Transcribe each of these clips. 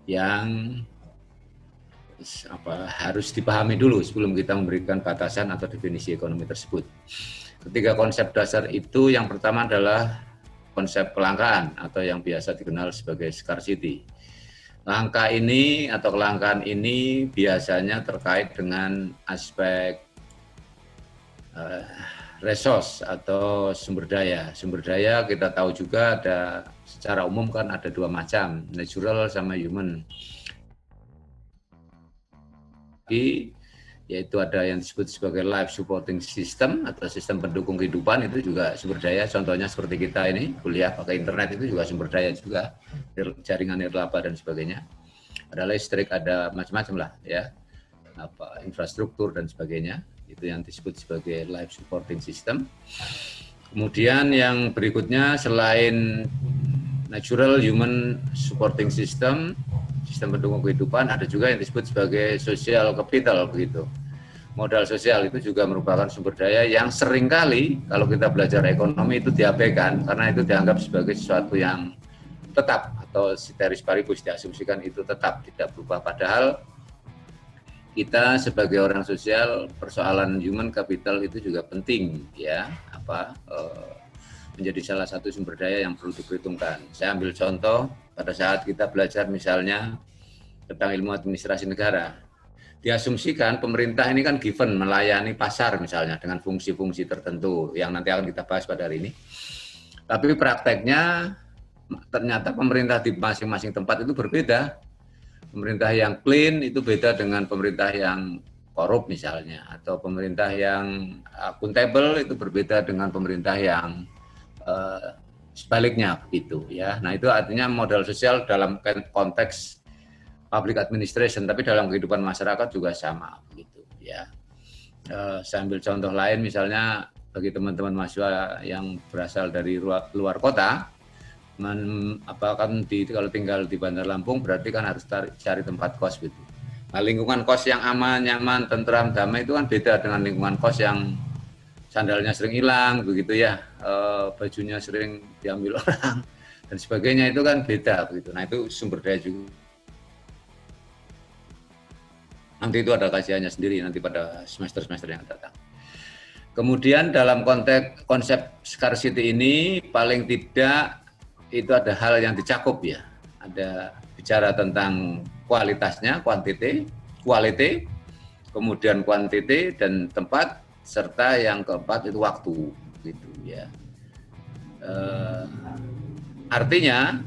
yang harus dipahami dulu sebelum kita memberikan batasan atau definisi ekonomi tersebut. Ketiga konsep dasar itu yang pertama adalah konsep kelangkaan atau yang biasa dikenal sebagai scarcity. Langka ini atau kelangkaan ini biasanya terkait dengan aspek resource atau sumber daya. Sumber daya kita tahu juga ada secara umum kan ada dua macam, natural sama human. Yaitu ada yang disebut sebagai life supporting system atau sistem pendukung kehidupan, itu juga sumber daya. Contohnya seperti kita ini kuliah pakai internet, itu juga sumber daya juga, jaringan nirlaba dan sebagainya. Ada listrik, ada macam-macam lah ya, infrastruktur dan sebagainya, itu yang disebut sebagai life supporting system. Kemudian yang berikutnya selain natural human supporting system, sistem pendukung kehidupan, ada juga yang disebut sebagai social capital begitu. Modal sosial itu juga merupakan sumber daya yang seringkali kalau kita belajar ekonomi itu diabaikan karena itu dianggap sebagai sesuatu yang tetap atau ceteris paribus, diasumsikan itu tetap tidak berubah, padahal kita sebagai orang sosial persoalan human capital itu juga penting ya, menjadi salah satu sumber daya yang perlu diperhitungkan. Saya ambil contoh pada saat kita belajar misalnya tentang ilmu administrasi negara. Diasumsikan pemerintah ini kan given melayani pasar misalnya dengan fungsi-fungsi tertentu yang nanti akan kita bahas pada hari ini. Tapi prakteknya ternyata pemerintah di masing-masing tempat itu berbeda. Pemerintah yang clean itu beda dengan pemerintah yang korup misalnya, atau pemerintah yang akuntabel itu berbeda dengan pemerintah yang sebaliknya gitu ya. Nah, itu artinya modal sosial dalam konteks public administration, tapi dalam kehidupan masyarakat juga sama begitu ya. Saya ambil contoh lain misalnya bagi teman-teman mahasiswa yang berasal dari luar kota, kalau tinggal di Bandar Lampung berarti kan harus cari tempat kos gitu. Nah, lingkungan kos yang aman, nyaman, tentram, damai itu kan beda dengan lingkungan kos yang sandalnya sering hilang begitu ya, bajunya sering diambil orang dan sebagainya, itu kan beda begitu. Nah, itu sumber daya juga. Nanti itu ada kajiannya sendiri nanti pada semester-semester yang datang. Kemudian dalam konteks konsep scarcity ini paling tidak itu ada hal yang dicakup ya. Ada bicara tentang kualitasnya, quality, kemudian quantity dan tempat, serta yang keempat itu waktu gitu ya. Artinya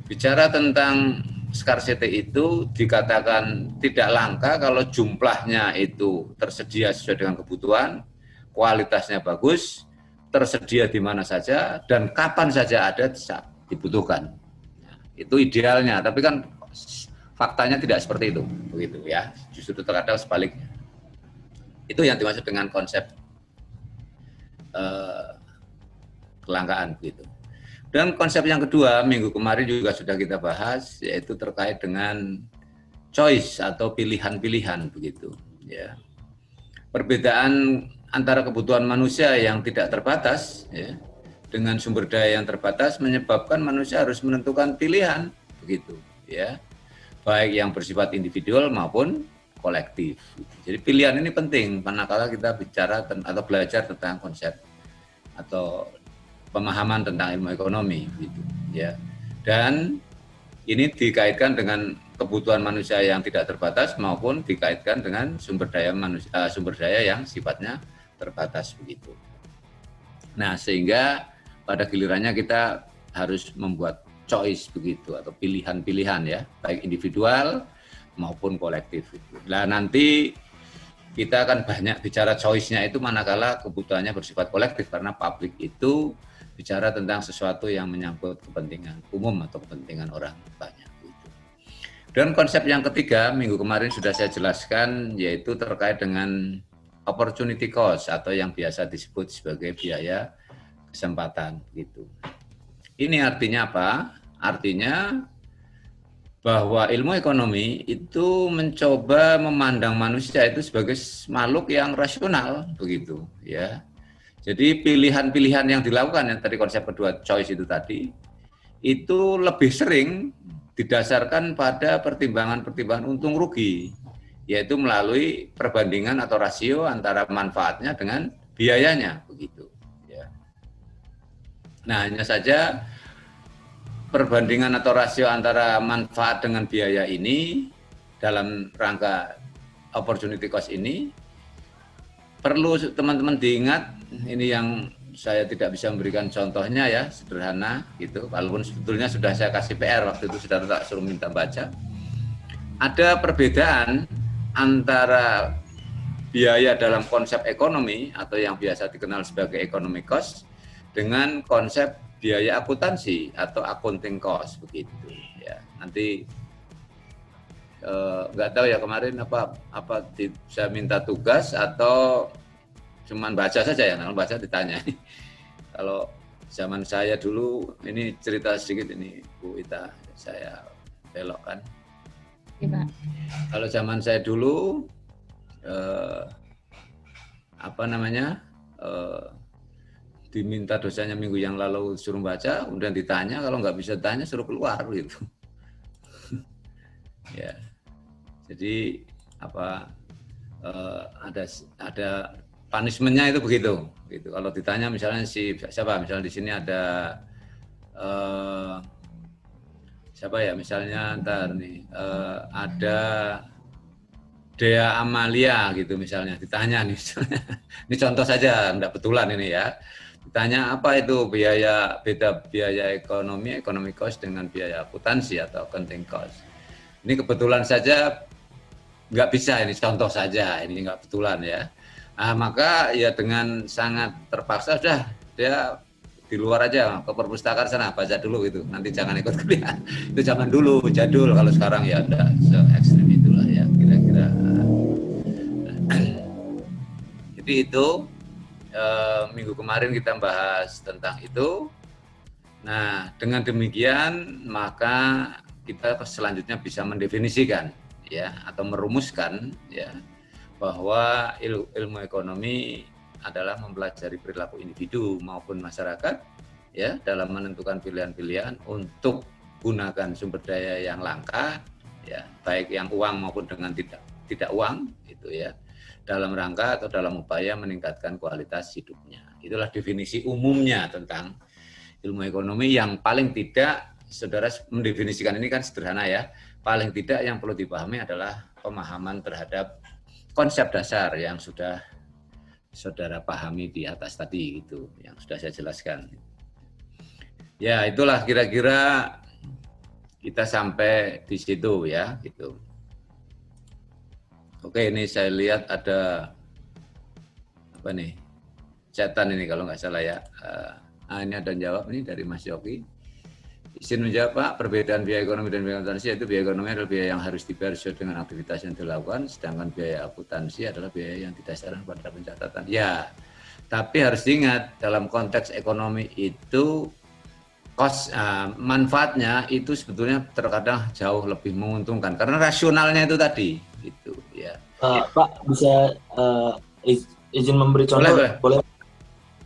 bicara tentang scarcity itu dikatakan tidak langka kalau jumlahnya itu tersedia sesuai dengan kebutuhan, kualitasnya bagus, tersedia di mana saja dan kapan saja ada saat dibutuhkan. Itu idealnya, tapi kan faktanya tidak seperti itu, begitu ya. Justru terkadang sebaliknya. Itu yang dimaksud dengan konsep kelangkaan begitu. Dan konsep yang kedua minggu kemarin juga sudah kita bahas, yaitu terkait dengan choice atau pilihan-pilihan begitu ya. Perbedaan antara kebutuhan manusia yang tidak terbatas ya, dengan sumber daya yang terbatas menyebabkan manusia harus menentukan pilihan begitu ya, baik yang bersifat individual maupun kolektif. Jadi pilihan ini penting manakala kita bicara atau belajar tentang konsep atau pemahaman tentang ilmu ekonomi gitu ya. Dan ini dikaitkan dengan kebutuhan manusia yang tidak terbatas maupun dikaitkan dengan sumber daya yang sifatnya terbatas begitu. Nah, sehingga pada gilirannya kita harus membuat choice begitu atau pilihan-pilihan ya, baik individual maupun kolektif itu. Nah, nanti kita akan banyak bicara choice-nya itu manakala kebutuhannya bersifat kolektif, karena publik itu bicara tentang sesuatu yang menyangkut kepentingan umum atau kepentingan orang banyak gitu. Dan konsep yang ketiga minggu kemarin sudah saya jelaskan, yaitu terkait dengan opportunity cost atau yang biasa disebut sebagai biaya kesempatan gitu. Ini artinya apa? Artinya bahwa ilmu ekonomi itu mencoba memandang manusia itu sebagai makhluk yang rasional begitu ya. Jadi pilihan-pilihan yang dilakukan yang tadi konsep kedua choice itu tadi itu lebih sering didasarkan pada pertimbangan-pertimbangan untung rugi, yaitu melalui perbandingan atau rasio antara manfaatnya dengan biayanya, begitu. Ya. Nah, hanya saja perbandingan atau rasio antara manfaat dengan biaya ini dalam rangka opportunity cost ini perlu teman-teman diingat, ini yang saya tidak bisa memberikan contohnya ya, sederhana gitu, walaupun sebetulnya sudah saya kasih PR waktu itu, sudah tak suruh minta baca. Ada perbedaan antara biaya dalam konsep ekonomi atau yang biasa dikenal sebagai economic cost dengan konsep biaya akuntansi atau accounting cost, begitu ya. Nanti nggak tahu ya kemarin apa saya minta tugas atau cuman baca saja ya, kalau baca ditanya. Kalau zaman saya dulu, ini cerita sedikit ini Bu Ita, saya belokkan. Ya, kalau zaman saya dulu diminta dosennya minggu yang lalu suruh baca, kemudian ditanya, kalau nggak bisa tanya suruh keluar gitu. Ya, jadi ada punishment-nya itu begitu. Gitu. Kalau ditanya misalnya siapa, misalnya di sini ada siapa ya, misalnya ada Dea Amalia gitu misalnya, ditanya nih, misalnya. Ini contoh saja, enggak betulan ini ya. Ditanya apa itu beda biaya economic cost dengan biaya akuntansi atau accounting cost. Ini kebetulan saja nggak bisa, ini contoh saja, ini nggak betulan ya. Nah, maka ya dengan sangat terpaksa sudah dia di luar aja ke perpustakaan sana baca dulu gitu, nanti jangan ikut kuliah. Itu zaman dulu jadul, kalau sekarang ya enggak se-ekstrim itulah ya kira-kira. Jadi itu minggu kemarin kita bahas tentang itu. Nah, dengan demikian maka kita selanjutnya bisa mendefinisikan ya atau merumuskan ya bahwa ilmu ekonomi adalah mempelajari perilaku individu maupun masyarakat ya dalam menentukan pilihan-pilihan untuk gunakan sumber daya yang langka ya, baik yang uang maupun dengan tidak uang itu ya, dalam rangka atau dalam upaya meningkatkan kualitas hidupnya. Itulah definisi umumnya tentang ilmu ekonomi yang paling tidak, saudara mendefinisikan ini kan sederhana ya, paling tidak yang perlu dipahami adalah pemahaman terhadap konsep dasar yang sudah saudara pahami di atas tadi itu, yang sudah saya jelaskan. Ya, itulah kira-kira kita sampai di situ ya, gitu. Oke, ini saya lihat ada apa nih? Chatan ini kalau nggak salah ya. Ini ada jawab nih dari Mas Yogi. Izin menjawab Pak, perbedaan biaya ekonomi dan biaya akuntansi, yaitu biaya ekonomi adalah biaya yang harus dibayar sesuai dengan aktivitas yang dilakukan, sedangkan biaya akuntansi adalah biaya yang didasarkan pada pencatatan. Ya, tapi harus diingat dalam konteks ekonomi itu manfaatnya itu sebetulnya terkadang jauh lebih menguntungkan karena rasionalnya itu tadi, gitu ya. Pak bisa izin memberi contoh?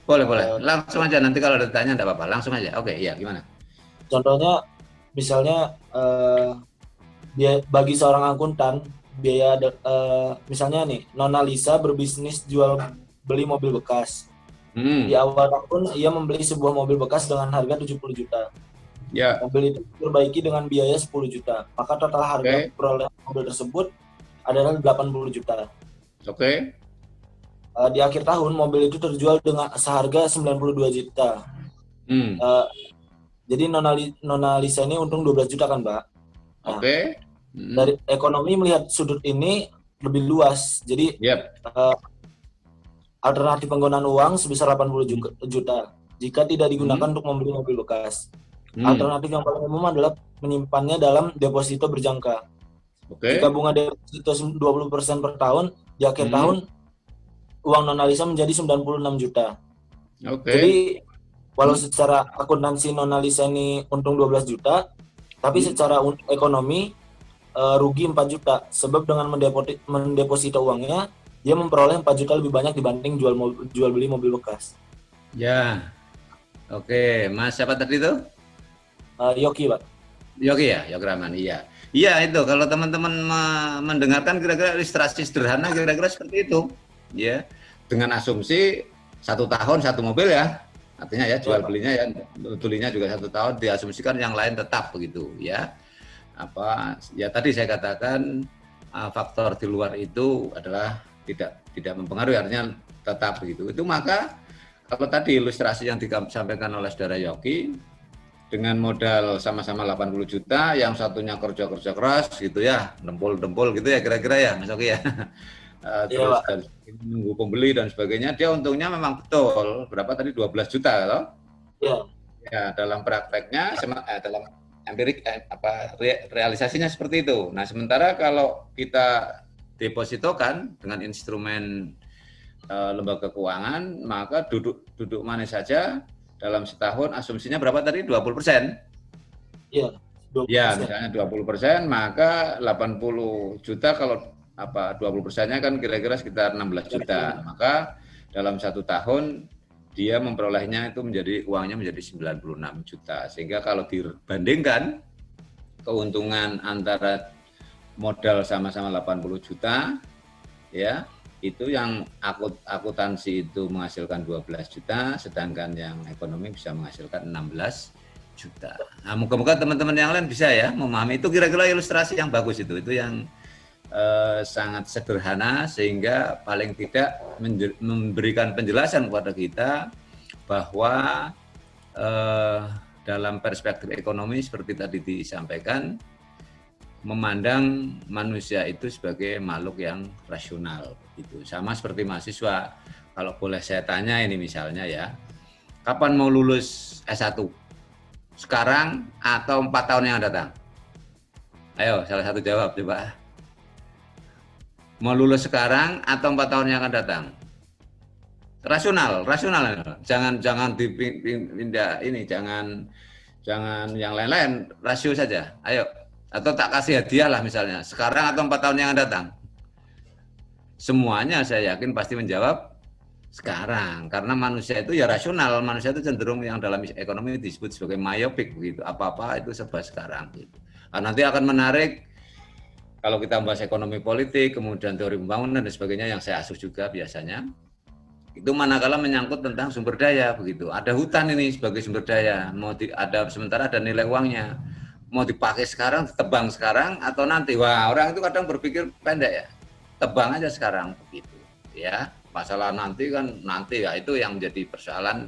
Boleh. Langsung aja, nanti kalau ada tanya enggak apa-apa, langsung aja. Oke, iya gimana? Contohnya, misalnya bagi seorang akuntan, biaya misalnya nih, Nona Lisa berbisnis jual beli mobil bekas. Di awal tahun, ia membeli sebuah mobil bekas dengan harga 70 juta. Ya. Mobil itu diperbaiki dengan biaya 10 juta. Maka total harga perolehan mobil tersebut adalah 80 juta. Oke. Di akhir tahun, mobil itu terjual dengan seharga 92 juta. Jadi Nona Lisa ini untung 12 juta kan, Pak? Nah, Oke. Dari ekonomi melihat sudut ini lebih luas. Jadi alternatif penggunaan uang sebesar 80 juta jika tidak digunakan untuk membeli mobil bekas. Alternatif yang paling umum adalah menyimpannya dalam deposito berjangka. Jika bunga deposito 20% per tahun, di akhir tahun uang Nona Lisa menjadi 96 juta. Jadi walau secara akuntansi Nona Lisa ini untung 12 juta, tapi secara ekonomi rugi 4 juta. Sebab dengan mendeposito uangnya, dia memperoleh 4 juta lebih banyak dibanding jual beli mobil bekas. Ya, oke. Mas siapa tadi itu? Yoki, Pak. Yogi ya, Yogi Rahman, iya. Iya itu kalau teman-teman mendengarkan kira-kira ilustrasi sederhana kira-kira seperti itu, ya. Dengan asumsi 1 tahun 1 mobil ya, artinya ya jual belinya ya, belinya juga 1 tahun, diasumsikan yang lain tetap begitu, ya. Apa ya tadi saya katakan faktor di luar itu adalah tidak mempengaruhi, artinya tetap begitu. Itu maka kalau tadi ilustrasi yang disampaikan oleh saudara Yogi, dengan modal sama-sama 80 juta, yang satunya kerja keras gitu ya, dempul gitu ya kira-kira ya, Mas Oki ya. Terus dan menunggu pembeli dan sebagainya, dia untungnya memang betul berapa tadi 12 juta loh. Iya. Ya, dalam prakteknya dalam empirik realisasinya seperti itu. Nah, sementara kalau kita depositokan dengan instrumen lembaga keuangan, maka duduk manis saja dalam setahun asumsinya berapa tadi? 20%. Iya, 20%. Ya, misalnya 20%, maka 80 juta kalau 20%-nya kan kira-kira sekitar 16 juta. Maka dalam 1 tahun dia memperolehnya itu uangnya menjadi 96 juta. Sehingga kalau dibandingkan keuntungan antara modal sama-sama 80 juta ya, itu yang akuntansi itu menghasilkan 12 juta, sedangkan yang ekonomi bisa menghasilkan 16 juta. Nah, moga-moga teman-teman yang lain bisa ya memahami itu, kira-kira ilustrasi yang bagus itu yang sangat sederhana sehingga paling tidak memberikan penjelasan kepada kita bahwa dalam perspektif ekonomi seperti tadi disampaikan, memandang manusia itu sebagai makhluk yang rasional gitu. Sama seperti mahasiswa, kalau boleh saya tanya ini misalnya ya, kapan mau lulus S1? Sekarang atau 4 tahun yang datang? Ayo, salah satu jawab coba. Mau lulus sekarang atau 4 tahun yang akan datang? Rasional. Jangan dipindah ini, jangan yang lain-lain, rasio saja. Ayo. Atau tak kasih hadiah lah misalnya, sekarang atau 4 tahun yang akan datang. Semuanya saya yakin pasti menjawab sekarang, karena manusia itu ya rasional, manusia itu cenderung yang dalam ekonomi disebut sebagai myopik begitu, apa-apa itu serba sekarang gitu. Nah, nanti akan menarik kalau kita bahas ekonomi politik, kemudian teori pembangunan dan sebagainya yang saya asuh juga biasanya, itu manakala menyangkut tentang sumber daya begitu. Ada hutan ini sebagai sumber daya, sementara ada nilai uangnya. Mau dipakai sekarang, ditebang sekarang atau nanti. Wah, orang itu kadang berpikir pendek ya. Tebang aja sekarang begitu. Ya, masalah nanti ya, itu yang menjadi persoalan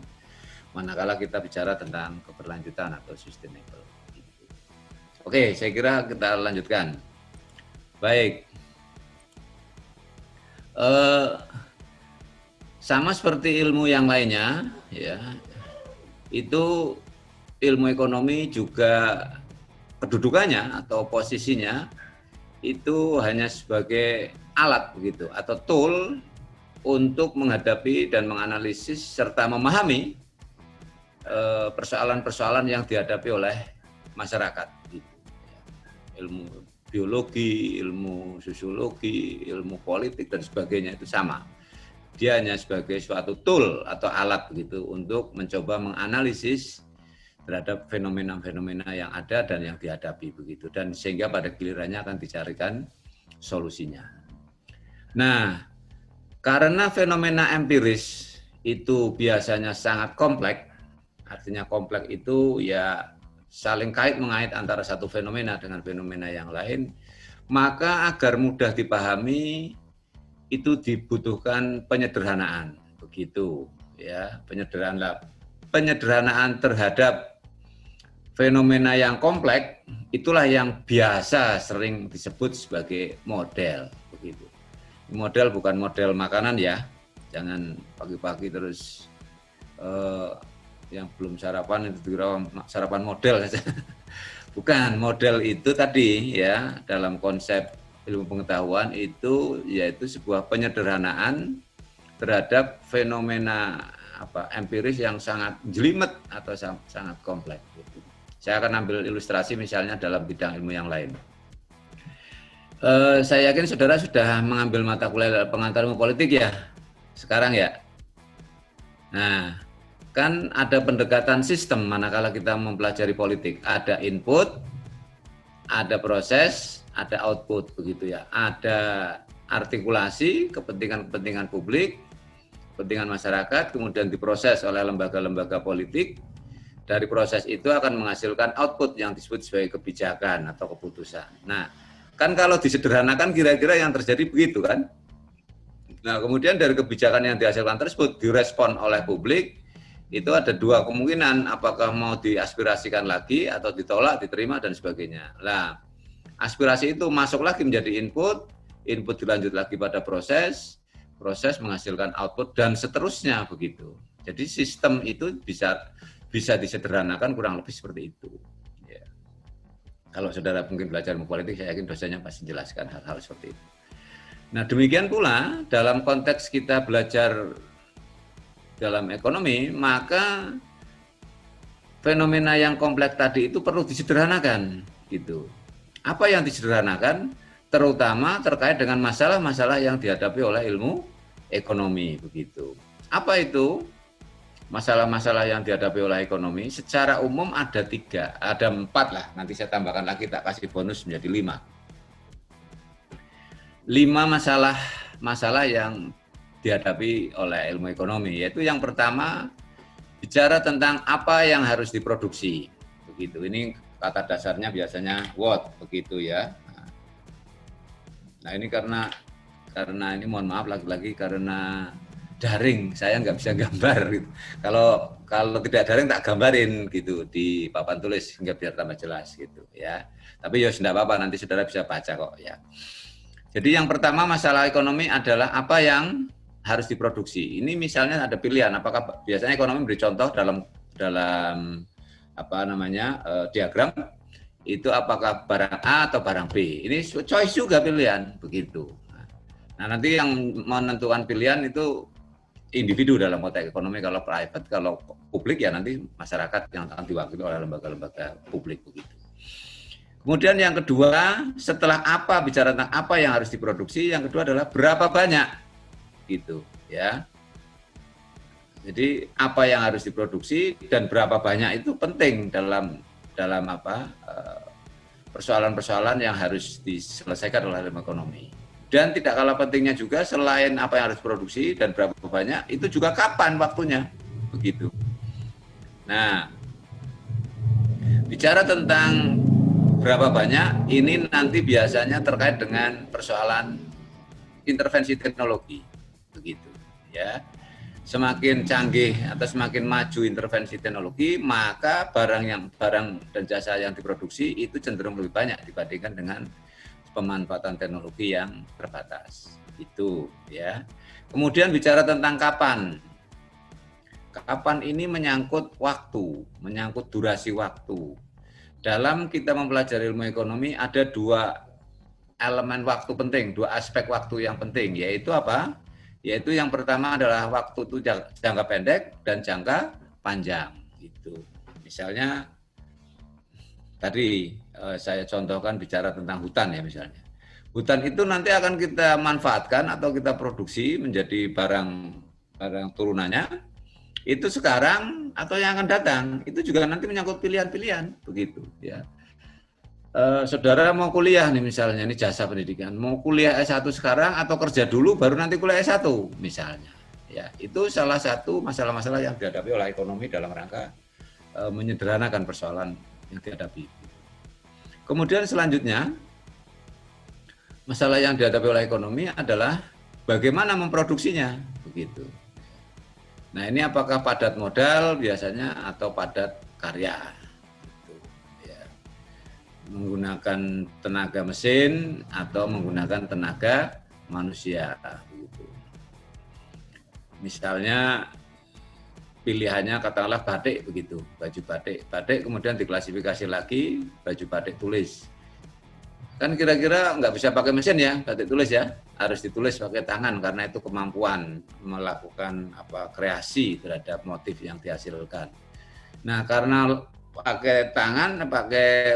manakala kita bicara tentang keberlanjutan atau sustainable. Oke, saya kira kita lanjutkan. Baik. Sama seperti ilmu yang lainnya, ya. Itu ilmu ekonomi juga kedudukannya atau posisinya itu hanya sebagai alat begitu atau tool untuk menghadapi dan menganalisis serta memahami persoalan-persoalan yang dihadapi oleh masyarakat gitu. Ilmu biologi, ilmu sosiologi, ilmu politik dan sebagainya itu sama. Dia hanya sebagai suatu tool atau alat begitu untuk mencoba menganalisis terhadap fenomena-fenomena yang ada dan yang dihadapi begitu, dan sehingga pada gilirannya akan dicarikan solusinya. Nah, karena fenomena empiris itu biasanya sangat kompleks, artinya kompleks itu ya saling kait-mengait antara satu fenomena dengan fenomena yang lain, maka agar mudah dipahami itu dibutuhkan penyederhanaan begitu ya, penyederhanaan terhadap fenomena yang kompleks itulah yang biasa sering disebut sebagai model begitu. Model bukan model makanan ya, jangan pagi-pagi terus yang belum sarapan itu dikira sarapan model saja. Bukan, model itu tadi ya dalam konsep ilmu pengetahuan itu yaitu sebuah penyederhanaan terhadap fenomena empiris yang sangat jelimet atau sangat kompleks gitu. Saya akan ambil ilustrasi misalnya dalam bidang ilmu yang lain. Saya yakin saudara sudah mengambil mata kuliah pengantar ilmu politik ya, sekarang ya. Nah, kan ada pendekatan sistem manakala kita mempelajari politik. Ada input, ada proses, ada output begitu ya. Ada artikulasi kepentingan-kepentingan publik, kepentingan masyarakat, kemudian diproses oleh lembaga-lembaga politik. Dari proses itu akan menghasilkan output yang disebut sebagai kebijakan atau keputusan. Nah, kan kalau disederhanakan kira-kira yang terjadi begitu kan. Nah, kemudian dari kebijakan yang dihasilkan tersebut direspon oleh publik, itu ada dua kemungkinan, apakah mau diaspirasikan lagi atau ditolak, diterima, dan sebagainya. Nah, aspirasi itu masuk lagi menjadi input dilanjut lagi pada proses menghasilkan output, dan seterusnya begitu. Jadi sistem itu bisa disederhanakan kurang lebih seperti itu. Ya. Kalau saudara mungkin belajar ilmu politik, saya yakin dosennya pasti jelaskan hal-hal seperti itu. Nah, demikian pula dalam konteks kita belajar dalam ekonomi, maka fenomena yang kompleks tadi itu perlu disederhanakan gitu. Apa yang disederhanakan? Terutama terkait dengan masalah-masalah yang dihadapi oleh ilmu ekonomi begitu. Apa itu? Masalah-masalah yang dihadapi oleh ekonomi secara umum ada 4 lah. Nanti saya tambahkan lagi, tak kasih bonus menjadi 5 masalah yang dihadapi oleh ilmu ekonomi, yaitu yang pertama bicara tentang apa yang harus diproduksi begitu. Ini kata dasarnya biasanya what begitu ya. Nah, ini karena ini mohon maaf lagi-lagi karena daring saya nggak bisa gambar gitu. Kalau tidak daring tak gambarin gitu di papan tulis hingga biar tambah jelas gitu ya. Tapi ya tidak apa-apa, nanti saudara bisa baca kok ya. Jadi yang pertama masalah ekonomi adalah apa yang harus diproduksi. Ini misalnya ada pilihan, apakah biasanya ekonomi beri contoh dalam diagram itu apakah barang A atau barang B. Ini choice juga pilihan begitu. Nah, nanti yang menentukan pilihan itu individu dalam konteks ekonomi. Kalau private, kalau publik ya nanti masyarakat yang akan diwakili oleh lembaga-lembaga publik begitu. Kemudian yang kedua, setelah bicara tentang apa yang harus diproduksi, yang kedua adalah berapa banyak gitu ya. Jadi apa yang harus diproduksi dan berapa banyak itu penting dalam persoalan-persoalan yang harus diselesaikan oleh ekonomi. Dan tidak kalah pentingnya juga selain apa yang harus diproduksi dan berapa banyak, itu juga kapan waktunya begitu. Nah, bicara tentang berapa banyak, ini nanti biasanya terkait dengan persoalan intervensi teknologi, begitu ya. Semakin canggih atau semakin maju intervensi teknologi, maka barang dan jasa yang diproduksi itu cenderung lebih banyak dibandingkan dengan pemanfaatan teknologi yang terbatas. Itu ya. Kemudian bicara tentang kapan. Kapan ini menyangkut waktu, menyangkut durasi waktu. Dalam kita mempelajari ilmu ekonomi ada 2 elemen waktu penting, 2 aspek waktu yang penting, yaitu apa? Yaitu yang pertama adalah waktu itu jangka pendek dan jangka panjang. Gitu. Misalnya tadi saya contohkan bicara tentang hutan ya misalnya. Hutan itu nanti akan kita manfaatkan atau kita produksi menjadi barang turunannya. Itu sekarang atau yang akan datang, itu juga nanti menyangkut pilihan-pilihan begitu ya. Saudara mau kuliah nih misalnya, ini jasa pendidikan, mau kuliah S1 sekarang atau kerja dulu baru nanti kuliah S1 misalnya. Ya, itu salah satu masalah-masalah yang dihadapi oleh ekonomi dalam rangka menyederhanakan persoalan yang dihadapi. Kemudian selanjutnya masalah yang dihadapi oleh ekonomi adalah bagaimana memproduksinya begitu. Nah, ini apakah padat modal biasanya atau padat karya? Gitu, ya. Menggunakan tenaga mesin atau menggunakan tenaga manusia. Gitu. Misalnya pilihannya katakanlah batik begitu, baju batik kemudian diklasifikasi lagi baju batik tulis. Kan kira-kira nggak bisa pakai mesin ya, batik tulis ya, harus ditulis pakai tangan karena itu kemampuan melakukan kreasi terhadap motif yang dihasilkan. Nah, karena pakai tangan,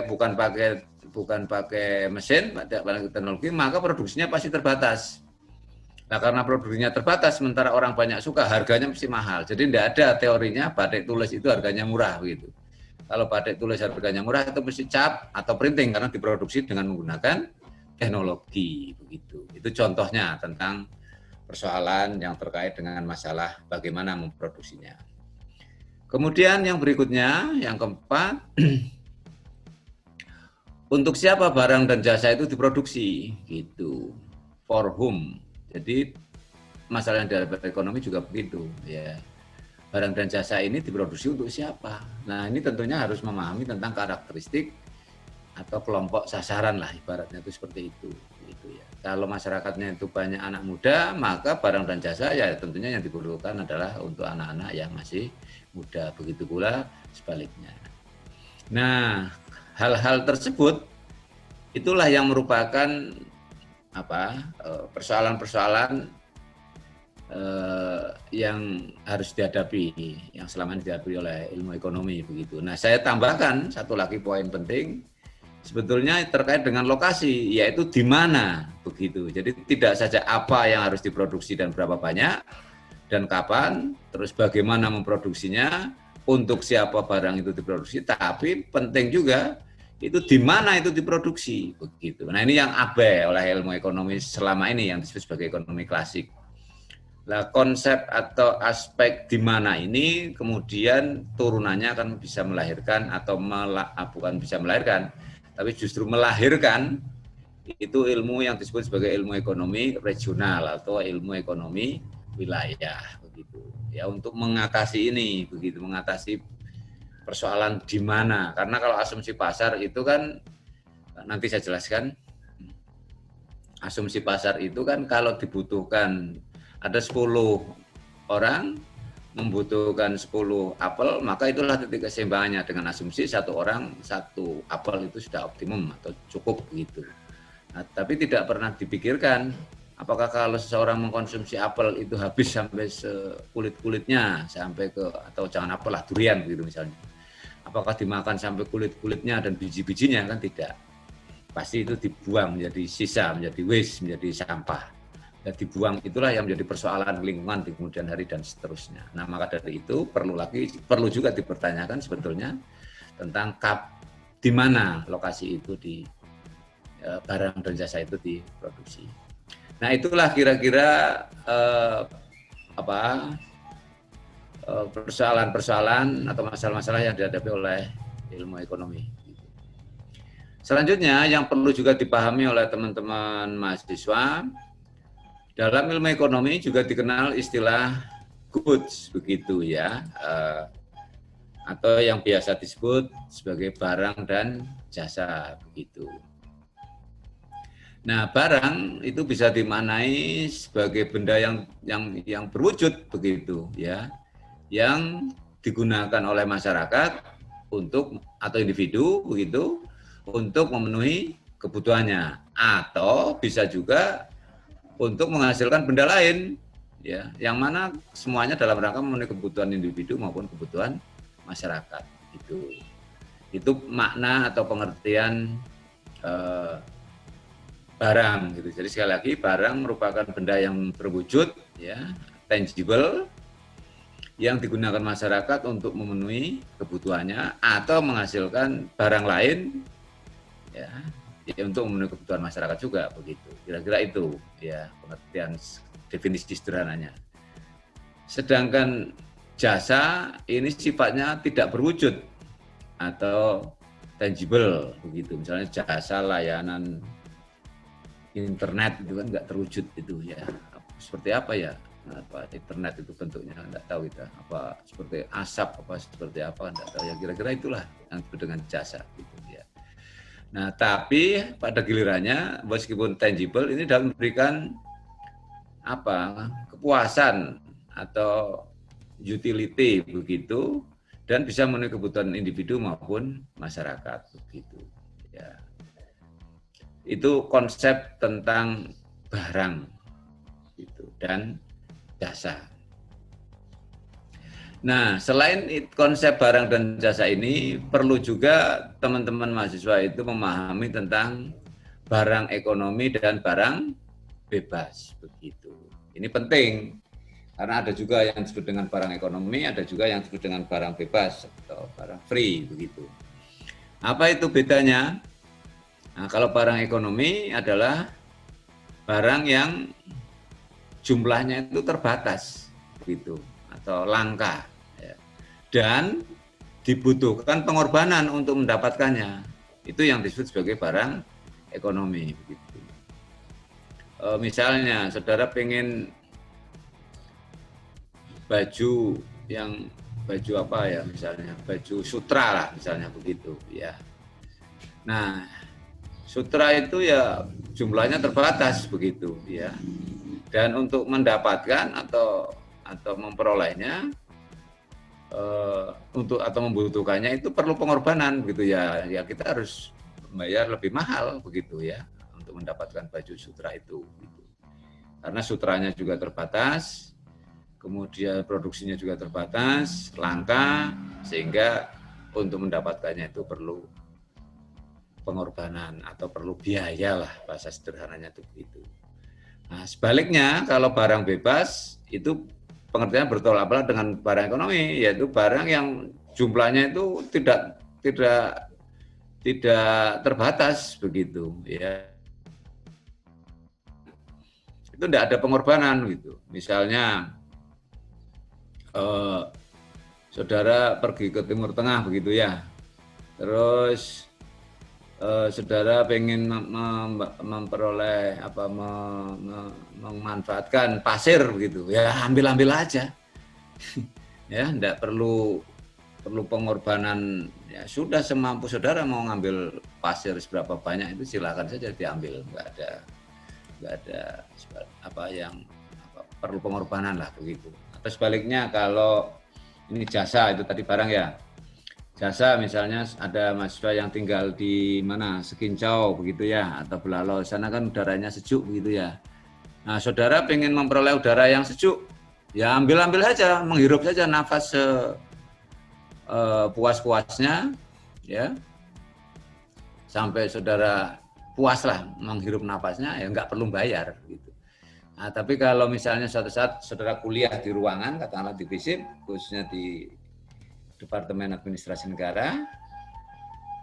bukan pakai mesin, pakai teknologi, maka produksinya pasti terbatas. Nah, karena produksinya terbatas, sementara orang banyak suka, harganya mesti mahal. Jadi tidak ada teorinya batik tulis itu harganya murah begitu. Kalau batik tulis harganya murah itu mesti cap atau printing karena diproduksi dengan menggunakan teknologi begitu. Itu contohnya tentang persoalan yang terkait dengan masalah bagaimana memproduksinya. Kemudian yang berikutnya, yang keempat, untuk siapa barang dan jasa itu diproduksi gitu. For whom. Jadi masalah yang dihadapi ekonomi juga begitu ya. Barang dan jasa ini diproduksi untuk siapa? Nah, ini tentunya harus memahami tentang karakteristik atau kelompok sasaran lah ibaratnya itu seperti itu gitu ya. Kalau masyarakatnya itu banyak anak muda, maka barang dan jasa ya tentunya yang diperlukan adalah untuk anak-anak yang masih muda, begitu pula sebaliknya. Nah, hal-hal tersebut itulah yang merupakan persoalan-persoalan yang harus dihadapi, yang selama ini dihadapi oleh ilmu ekonomi begitu. Nah, saya tambahkan satu lagi poin penting, sebetulnya terkait dengan lokasi, yaitu di mana begitu. Jadi tidak saja apa yang harus diproduksi dan berapa banyak dan kapan, terus bagaimana memproduksinya, untuk siapa barang itu diproduksi, tapi penting juga itu di mana itu diproduksi begitu. Nah, ini yang abai oleh ilmu ekonomi selama ini yang disebut sebagai ekonomi klasik. Nah, konsep atau aspek di mana ini kemudian turunannya akan bisa melahirkan atau bukan bisa melahirkan, tapi justru melahirkan itu ilmu yang disebut sebagai ilmu ekonomi regional atau ilmu ekonomi wilayah begitu. Ya, untuk mengatasi ini begitu, mengatasi persoalan di mana. Karena kalau asumsi pasar itu kan nanti saya jelaskan. Asumsi pasar itu kan kalau dibutuhkan ada 10 orang membutuhkan 10 apel, maka itulah titik keseimbangannya dengan asumsi 1 orang 1 apel itu sudah optimum atau cukup begitu. Nah, tapi tidak pernah dipikirkan apakah kalau seseorang mengkonsumsi apel itu habis sampai sekulit-kulitnya, sampai ke, atau jangan apel lah, durian begitu misalnya. Apakah dimakan sampai kulit-kulitnya dan biji-bijinya? Kan tidak. Pasti itu dibuang menjadi sisa, menjadi waste, menjadi sampah. Dan dibuang itulah yang menjadi persoalan lingkungan di kemudian hari dan seterusnya. Nah, maka dari itu perlu juga dipertanyakan sebetulnya tentang di mana lokasi itu di barang dan jasa itu diproduksi. Nah, itulah kira-kira persoalan-persoalan atau masalah-masalah yang dihadapi oleh ilmu ekonomi. Selanjutnya yang perlu juga dipahami oleh teman-teman mahasiswa, dalam ilmu ekonomi juga dikenal istilah goods begitu ya, atau yang biasa disebut sebagai barang dan jasa begitu. Nah, barang itu bisa dimaknai sebagai benda yang berwujud begitu ya, yang digunakan oleh masyarakat untuk atau individu begitu untuk memenuhi kebutuhannya, atau bisa juga untuk menghasilkan benda lain ya, yang mana semuanya dalam rangka memenuhi kebutuhan individu maupun kebutuhan masyarakat. Itu makna atau pengertian barang gitu. Jadi sekali lagi barang merupakan benda yang berwujud ya, tangible, yang digunakan masyarakat untuk memenuhi kebutuhannya atau menghasilkan barang lain ya untuk memenuhi kebutuhan masyarakat juga begitu. Kira-kira itu ya pengertian definisi sederhananya. Sedangkan jasa ini sifatnya tidak berwujud atau tangible begitu. Misalnya jasa layanan internet itu kan nggak terwujud itu ya. Seperti apa ya? Internet itu bentuknya nggak tahu kita. Apa seperti asap apa seperti apa nggak tahu ya. Kira-kira itulah yang disebut dengan jasa gitu ya. Nah, tapi pada gilirannya meskipun tangible ini dapat memberikan kepuasan atau utility begitu, dan bisa memenuhi kebutuhan individu maupun masyarakat begitu ya. Itu konsep tentang barang gitu dan jasa. Nah, selain konsep barang dan jasa ini, perlu juga teman-teman mahasiswa itu memahami tentang barang ekonomi dan barang bebas begitu. Ini penting Karena ada juga yang disebut dengan barang ekonomi, ada juga yang disebut dengan barang bebas atau barang free begitu. Apa itu bedanya? Nah, kalau barang ekonomi adalah barang yang jumlahnya itu terbatas gitu atau langka ya. Dan dibutuhkan pengorbanan untuk mendapatkannya. Itu yang disebut sebagai barang ekonomi begitu. Misalnya saudara pengen baju apa ya, misalnya baju sutra lah misalnya begitu ya. Nah, sutra itu ya jumlahnya terbatas begitu ya. Dan untuk mendapatkan atau memperolehnya atau membutuhkannya itu perlu pengorbanan begitu ya. Ya kita harus membayar lebih mahal begitu ya untuk mendapatkan baju sutra itu gitu. Karena sutranya juga terbatas, kemudian produksinya juga terbatas, langka, sehingga untuk mendapatkannya itu perlu pengorbanan atau perlu biaya lah, bahasa sederhananya itu begitu. Nah, sebaliknya kalau barang bebas itu pengertian bertolak belakang dengan barang ekonomi, yaitu barang yang jumlahnya itu tidak terbatas begitu ya. Itu tidak ada pengorbanan gitu. Misalnya saudara pergi ke Timur Tengah begitu ya, terus saudara pengen memperoleh memanfaatkan pasir begitu ya, ambil aja ya, tidak perlu pengorbanan ya, sudah semampu saudara mau ngambil pasir seberapa banyak itu silakan saja diambil, nggak ada perlu pengorbanan lah begitu. Atau sebaliknya kalau ini jasa itu tadi barang ya. Jasa misalnya ada mahasiswa yang tinggal di mana Sekincau begitu ya, atau Belalau, sana kan udaranya sejuk begitu ya. Nah, saudara pengen memperoleh udara yang sejuk, ya ambil saja, menghirup saja nafas puas-puasnya ya. Sampai saudara puas lah menghirup nafasnya, ya nggak perlu bayar gitu. Nah, tapi kalau misalnya suatu saat saudara kuliah di ruangan, katakanlah di FISIP, khususnya di Departemen Administrasi Negara,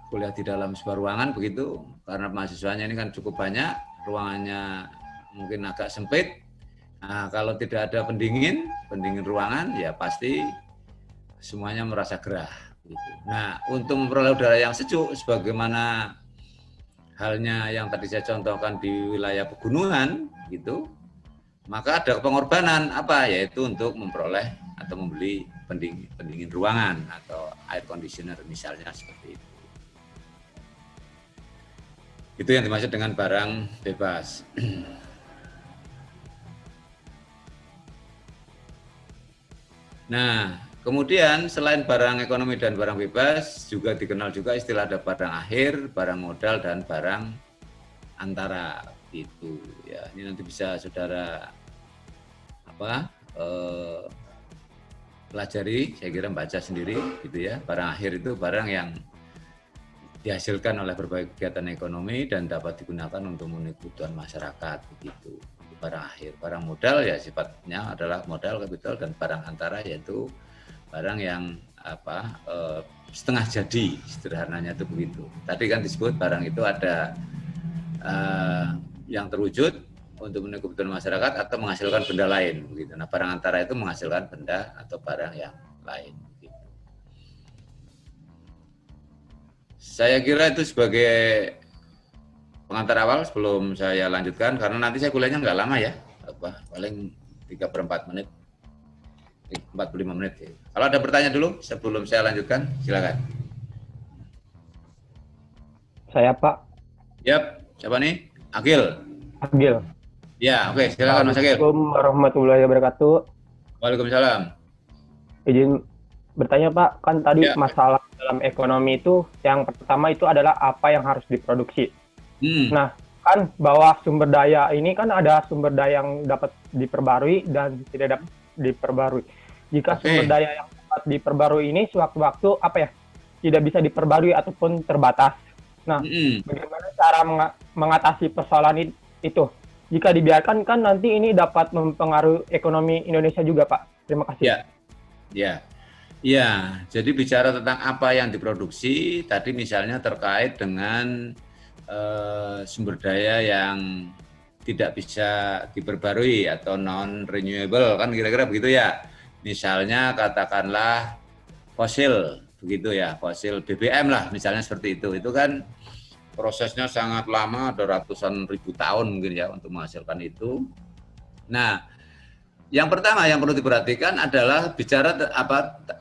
kuliah di dalam sebuah ruangan begitu, karena mahasiswanya ini kan cukup banyak, ruangannya mungkin agak sempit. Nah, kalau tidak ada pendingin ruangan, ya pasti semuanya merasa gerah. Gitu. Nah, untuk memperoleh udara yang sejuk, sebagaimana halnya yang tadi saya contohkan di wilayah pegunungan, gitu, maka ada pengorbanan apa? Yaitu untuk memperoleh atau membeli pendingin ruangan atau air conditioner misalnya seperti itu. Itu yang dimaksud dengan barang bebas. Nah, kemudian selain barang ekonomi dan barang bebas, juga dikenal juga istilah ada barang akhir, barang modal, dan barang antara itu. Ya, ini nanti bisa saudara pelajari, saya kira baca sendiri, gitu ya. Barang akhir itu barang yang dihasilkan oleh berbagai kegiatan ekonomi dan dapat digunakan untuk memenuhi kebutuhan masyarakat, begitu. Barang akhir, barang modal ya sifatnya adalah modal kapital, dan barang antara yaitu barang yang setengah jadi, sederhananya itu begitu. Tadi kan disebut barang itu ada yang terwujud untuk memenuhi kebutuhan masyarakat atau menghasilkan benda lain begitu. Nah, barang antara itu menghasilkan benda atau barang yang lain begitu. Saya kira itu sebagai pengantar awal sebelum saya lanjutkan, karena nanti saya kuliahnya nggak lama ya, paling 3/4 menit, 45 menit. Ya. Kalau ada pertanyaan dulu sebelum saya lanjutkan, silakan. Saya Pak. Yap, siapa nih? Agil. Ya, oke, silakan Mas Agil. Assalamualaikum warahmatullahi wabarakatuh. Waalaikumsalam. Izin bertanya Pak, kan tadi masalah dalam ekonomi itu yang pertama itu adalah apa yang harus diproduksi. Nah, kan bahwa sumber daya ini kan ada sumber daya yang dapat diperbarui dan tidak dapat diperbarui. Jika sumber daya yang dapat diperbarui ini sewaktu-waktu tidak bisa diperbarui ataupun terbatas. Nah, bagaimana cara mengatasi persoalan itu? jika dibiarkan kan nanti ini dapat mempengaruhi ekonomi Indonesia juga, Pak. Terima kasih. Ya. Jadi bicara tentang apa yang diproduksi, tadi misalnya terkait dengan sumber daya yang tidak bisa diperbarui atau non-renewable, kan kira-kira begitu ya. Misalnya katakanlah fosil, begitu ya, fosil BBM lah misalnya seperti itu. Itu kan prosesnya sangat lama, ada ratusan ribu tahun mungkin ya untuk menghasilkan itu. Nah, yang pertama yang perlu diperhatikan adalah bicara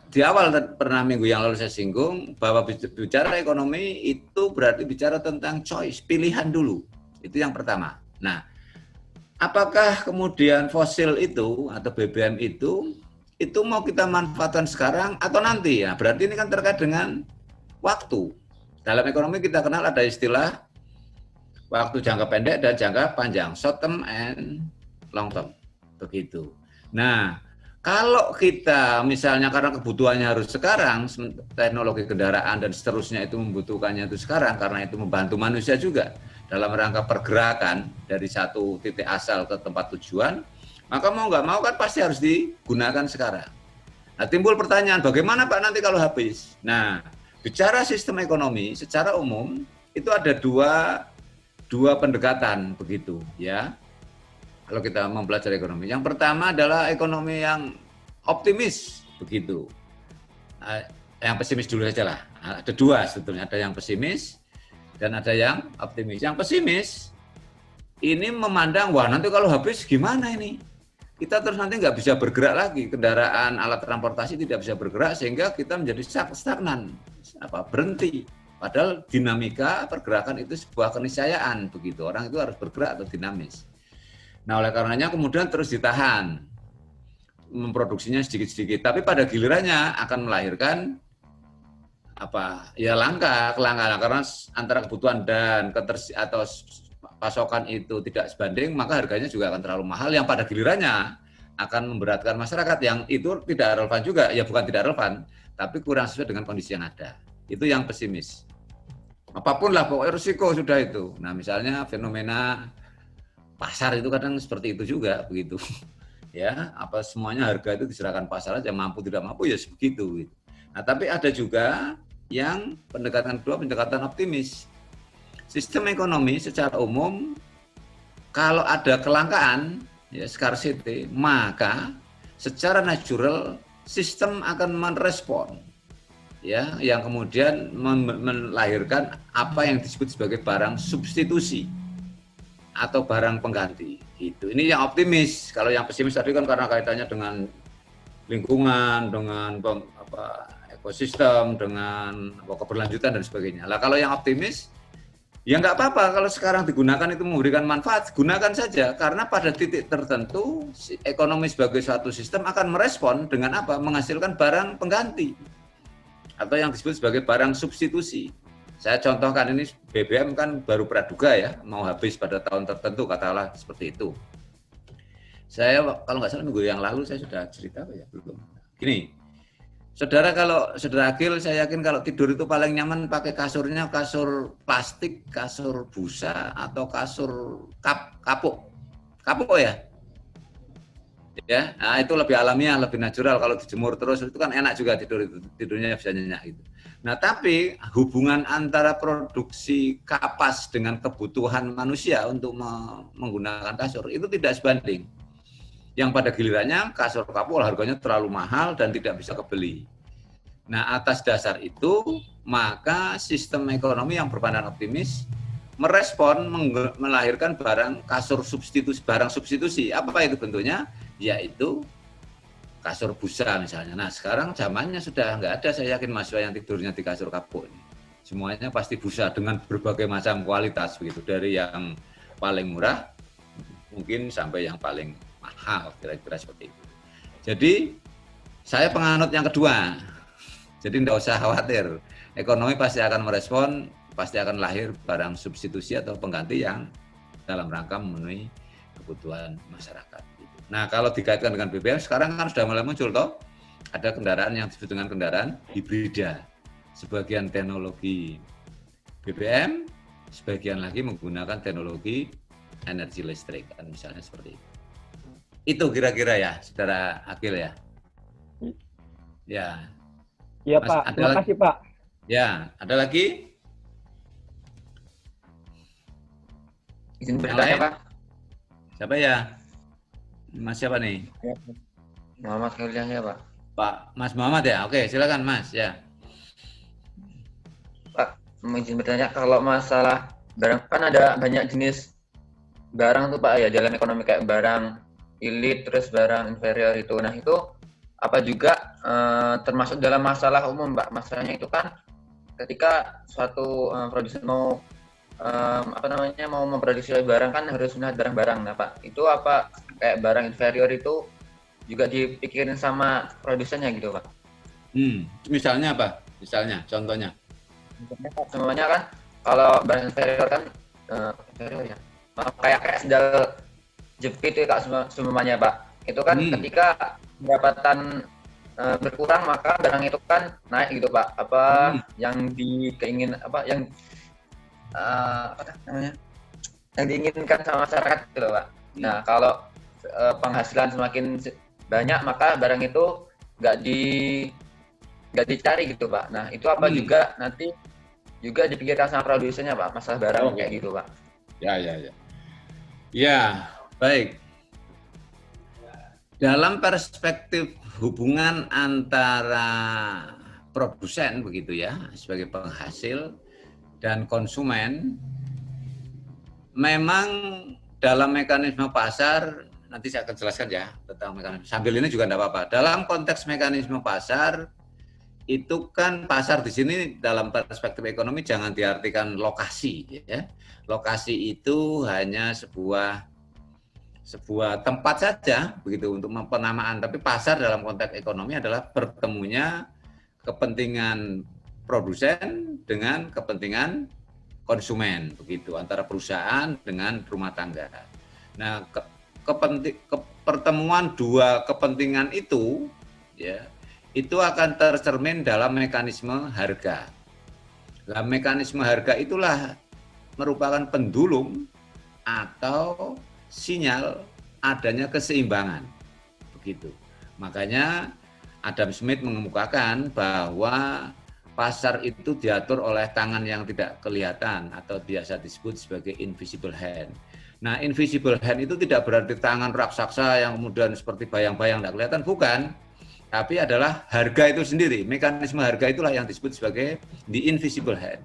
di awal pernah minggu yang lalu saya singgung bahwa bicara ekonomi itu berarti bicara tentang choice, pilihan dulu. Itu yang pertama. Nah, apakah kemudian fosil itu atau BBM itu mau kita manfaatkan sekarang atau nanti ya? Berarti ini kan terkait dengan waktu. Dalam ekonomi kita kenal ada istilah waktu jangka pendek dan jangka panjang, short term and long term, begitu. Nah, kalau kita misalnya karena kebutuhannya harus sekarang, teknologi kendaraan dan seterusnya itu membutuhkannya itu sekarang karena itu membantu manusia juga dalam rangka pergerakan dari satu titik asal ke tempat tujuan, maka mau nggak mau kan pasti harus digunakan sekarang. Nah, timbul pertanyaan, bagaimana Pak nanti kalau habis? Nah, bicara sistem ekonomi secara umum itu ada dua pendekatan begitu ya. Kalau kita mempelajari ekonomi, yang pertama adalah ekonomi yang optimis begitu. Yang pesimis dulu saja lah. Ada dua sebetulnya, ada yang pesimis dan ada yang optimis. Yang pesimis ini memandang wah nanti kalau habis gimana ini? Kita terus nanti nggak bisa bergerak lagi, kendaraan alat transportasi tidak bisa bergerak sehingga kita menjadi stagnan, berhenti. Padahal dinamika pergerakan itu sebuah keniscayaan begitu, orang itu harus bergerak atau dinamis. Nah oleh karenanya kemudian terus ditahan, memproduksinya sedikit-sedikit, tapi pada gilirannya akan melahirkan kelangkaan karena antara kebutuhan dan atau pasokan itu tidak sebanding, maka harganya juga akan terlalu mahal yang pada gilirannya akan memberatkan masyarakat yang itu tidak relevan juga, ya bukan tidak relevan, tapi kurang sesuai dengan kondisi yang ada. Itu yang pesimis. Apapun lah, pokoknya risiko sudah itu. Nah misalnya fenomena pasar itu kadang seperti itu juga, begitu. Ya, apa semuanya harga itu diserahkan pasar aja, mampu tidak mampu ya sebegitu. Nah tapi ada juga yang pendekatan kedua, pendekatan optimis. Sistem ekonomi secara umum kalau ada kelangkaan, ya scarcity, maka secara natural sistem akan merespon, ya, yang kemudian melahirkan apa yang disebut sebagai barang substitusi atau barang pengganti. Itu. Ini yang optimis. Kalau yang pesimis tadi kan karena kaitannya dengan lingkungan, dengan ekosistem, dengan keberlanjutan dan sebagainya. Lah kalau yang optimis ya nggak apa-apa kalau sekarang digunakan itu memberikan manfaat, gunakan saja karena pada titik tertentu ekonomi sebagai suatu sistem akan merespon dengan apa? Menghasilkan barang pengganti atau yang disebut sebagai barang substitusi. Saya contohkan ini BBM kan baru praduga ya, mau habis pada tahun tertentu katakanlah seperti itu. Saya kalau nggak salah minggu yang lalu saya sudah cerita apa ya belum. Gini. Saudara Agil, saya yakin kalau tidur itu paling nyaman pakai kasurnya kasur plastik, kasur busa, atau kasur kapuk ya. Ya, nah itu lebih alamiah, lebih natural. Kalau dijemur terus itu kan enak juga tidurnya bisa nyenyak gitu. Nah tapi hubungan antara produksi kapas dengan kebutuhan manusia untuk menggunakan kasur itu tidak sebanding. Yang pada gilirannya kasur kapuk harganya terlalu mahal dan tidak bisa kebeli. Nah atas dasar itu maka sistem ekonomi yang berpandangan optimis merespon melahirkan barang substitusi. Apa itu bentuknya? Yaitu kasur busa misalnya. Nah sekarang zamannya sudah nggak ada, saya yakin mahasiswa yang tidurnya di kasur kapuk ini. Semuanya pasti busa dengan berbagai macam kualitas begitu, dari yang paling murah mungkin sampai yang paling mahal, kira-kira seperti itu. Jadi saya penganut yang kedua. Jadi tidak usah khawatir. Ekonomi pasti akan merespon, pasti akan lahir barang substitusi atau pengganti yang dalam rangka memenuhi kebutuhan masyarakat. Nah kalau dikaitkan dengan BBM sekarang kan sudah mulai muncul toh, ada kendaraan yang disebut dengan kendaraan hibrida. Sebagian teknologi BBM, sebagian lagi menggunakan teknologi energi listrik kan misalnya seperti itu. Itu kira-kira ya, Saudara Akil ya. Ya. Iya Pak, terima kasih Pak. Ya, ada lagi? Izin bertanya Pak. Siapa ya? Mas siapa nih? Muhammad Khairil ya Pak. Pak Mas Muhammad ya? Oke, silakan Mas ya. Pak, izin bertanya, kalau masalah barang kan ada banyak jenis barang tuh Pak ya dalam ekonomi, kayak barang elit terus barang inferior itu. Nah itu apa juga termasuk dalam masalah umum Pak? Masalahnya itu kan ketika suatu produsen mau mau memproduksi barang kan harus melihat barang-barang. Nah Pak, itu apa kayak barang inferior itu juga dipikirin sama produsennya gitu Pak? Misalnya apa? Misalnya, contohnya? Semuanya kan kalau barang inferior kan inferior ya, kayak sendal jepit itu Kak semuanya Pak. Itu kan ketika pendapatan berkurang maka barang itu kan naik gitu Pak. Apa yang yang diinginkan sama masyarakat gitu Pak. Nah kalau penghasilan semakin banyak maka barang itu nggak dicari gitu Pak. Nah itu apa juga nanti juga dipikirkan sama produsennya Pak, masalah barang kayak gitu Pak. Ya, baik. Dalam perspektif hubungan antara produsen begitu ya, sebagai penghasil dan konsumen, memang dalam mekanisme pasar, nanti saya akan jelaskan ya tentang mekanisme. Sambil ini juga tidak apa-apa. Dalam konteks mekanisme pasar, itu kan pasar di sini dalam perspektif ekonomi jangan diartikan lokasi ya. Lokasi itu hanya sebuah tempat saja begitu untuk penamaan, tapi pasar dalam konteks ekonomi adalah bertemunya kepentingan produsen dengan kepentingan konsumen begitu, antara perusahaan dengan rumah tangga. Nah, pertemuan dua kepentingan itu ya, itu akan tercermin dalam mekanisme harga. Nah, mekanisme harga itulah merupakan pendulum atau sinyal adanya keseimbangan. Begitu. Makanya Adam Smith mengemukakan bahwa pasar itu diatur oleh tangan yang tidak kelihatan atau biasa disebut sebagai invisible hand. Nah, invisible hand itu tidak berarti tangan raksasa yang kemudian seperti bayang-bayang tidak kelihatan, bukan. Tapi adalah harga itu sendiri, mekanisme harga itulah yang disebut sebagai the invisible hand.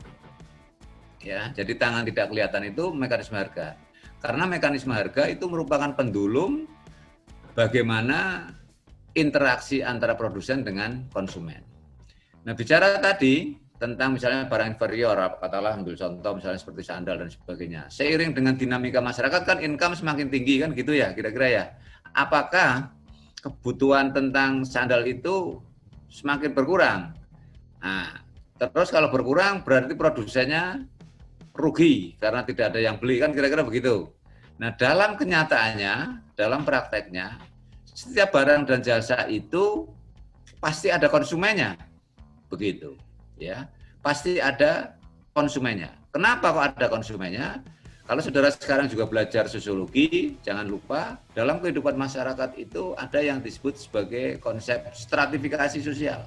Ya, jadi tangan tidak kelihatan itu mekanisme harga. Karena mekanisme harga itu merupakan pendulum bagaimana interaksi antara produsen dengan konsumen. Nah, bicara tadi tentang misalnya barang inferior, katakanlah ambil contoh misalnya seperti sandal dan sebagainya. Seiring dengan dinamika masyarakat kan income semakin tinggi kan gitu ya, kira-kira ya. Apakah kebutuhan tentang sandal itu semakin berkurang? Nah, terus kalau berkurang berarti produsennya rugi karena tidak ada yang beli kan kira-kira begitu. Nah, dalam kenyataannya, dalam prakteknya, setiap barang dan jasa itu pasti ada konsumennya. Begitu, ya. Pasti ada konsumennya. Kenapa kok ada konsumennya? Kalau saudara sekarang juga belajar sosiologi, jangan lupa dalam kehidupan masyarakat itu ada yang disebut sebagai konsep stratifikasi sosial.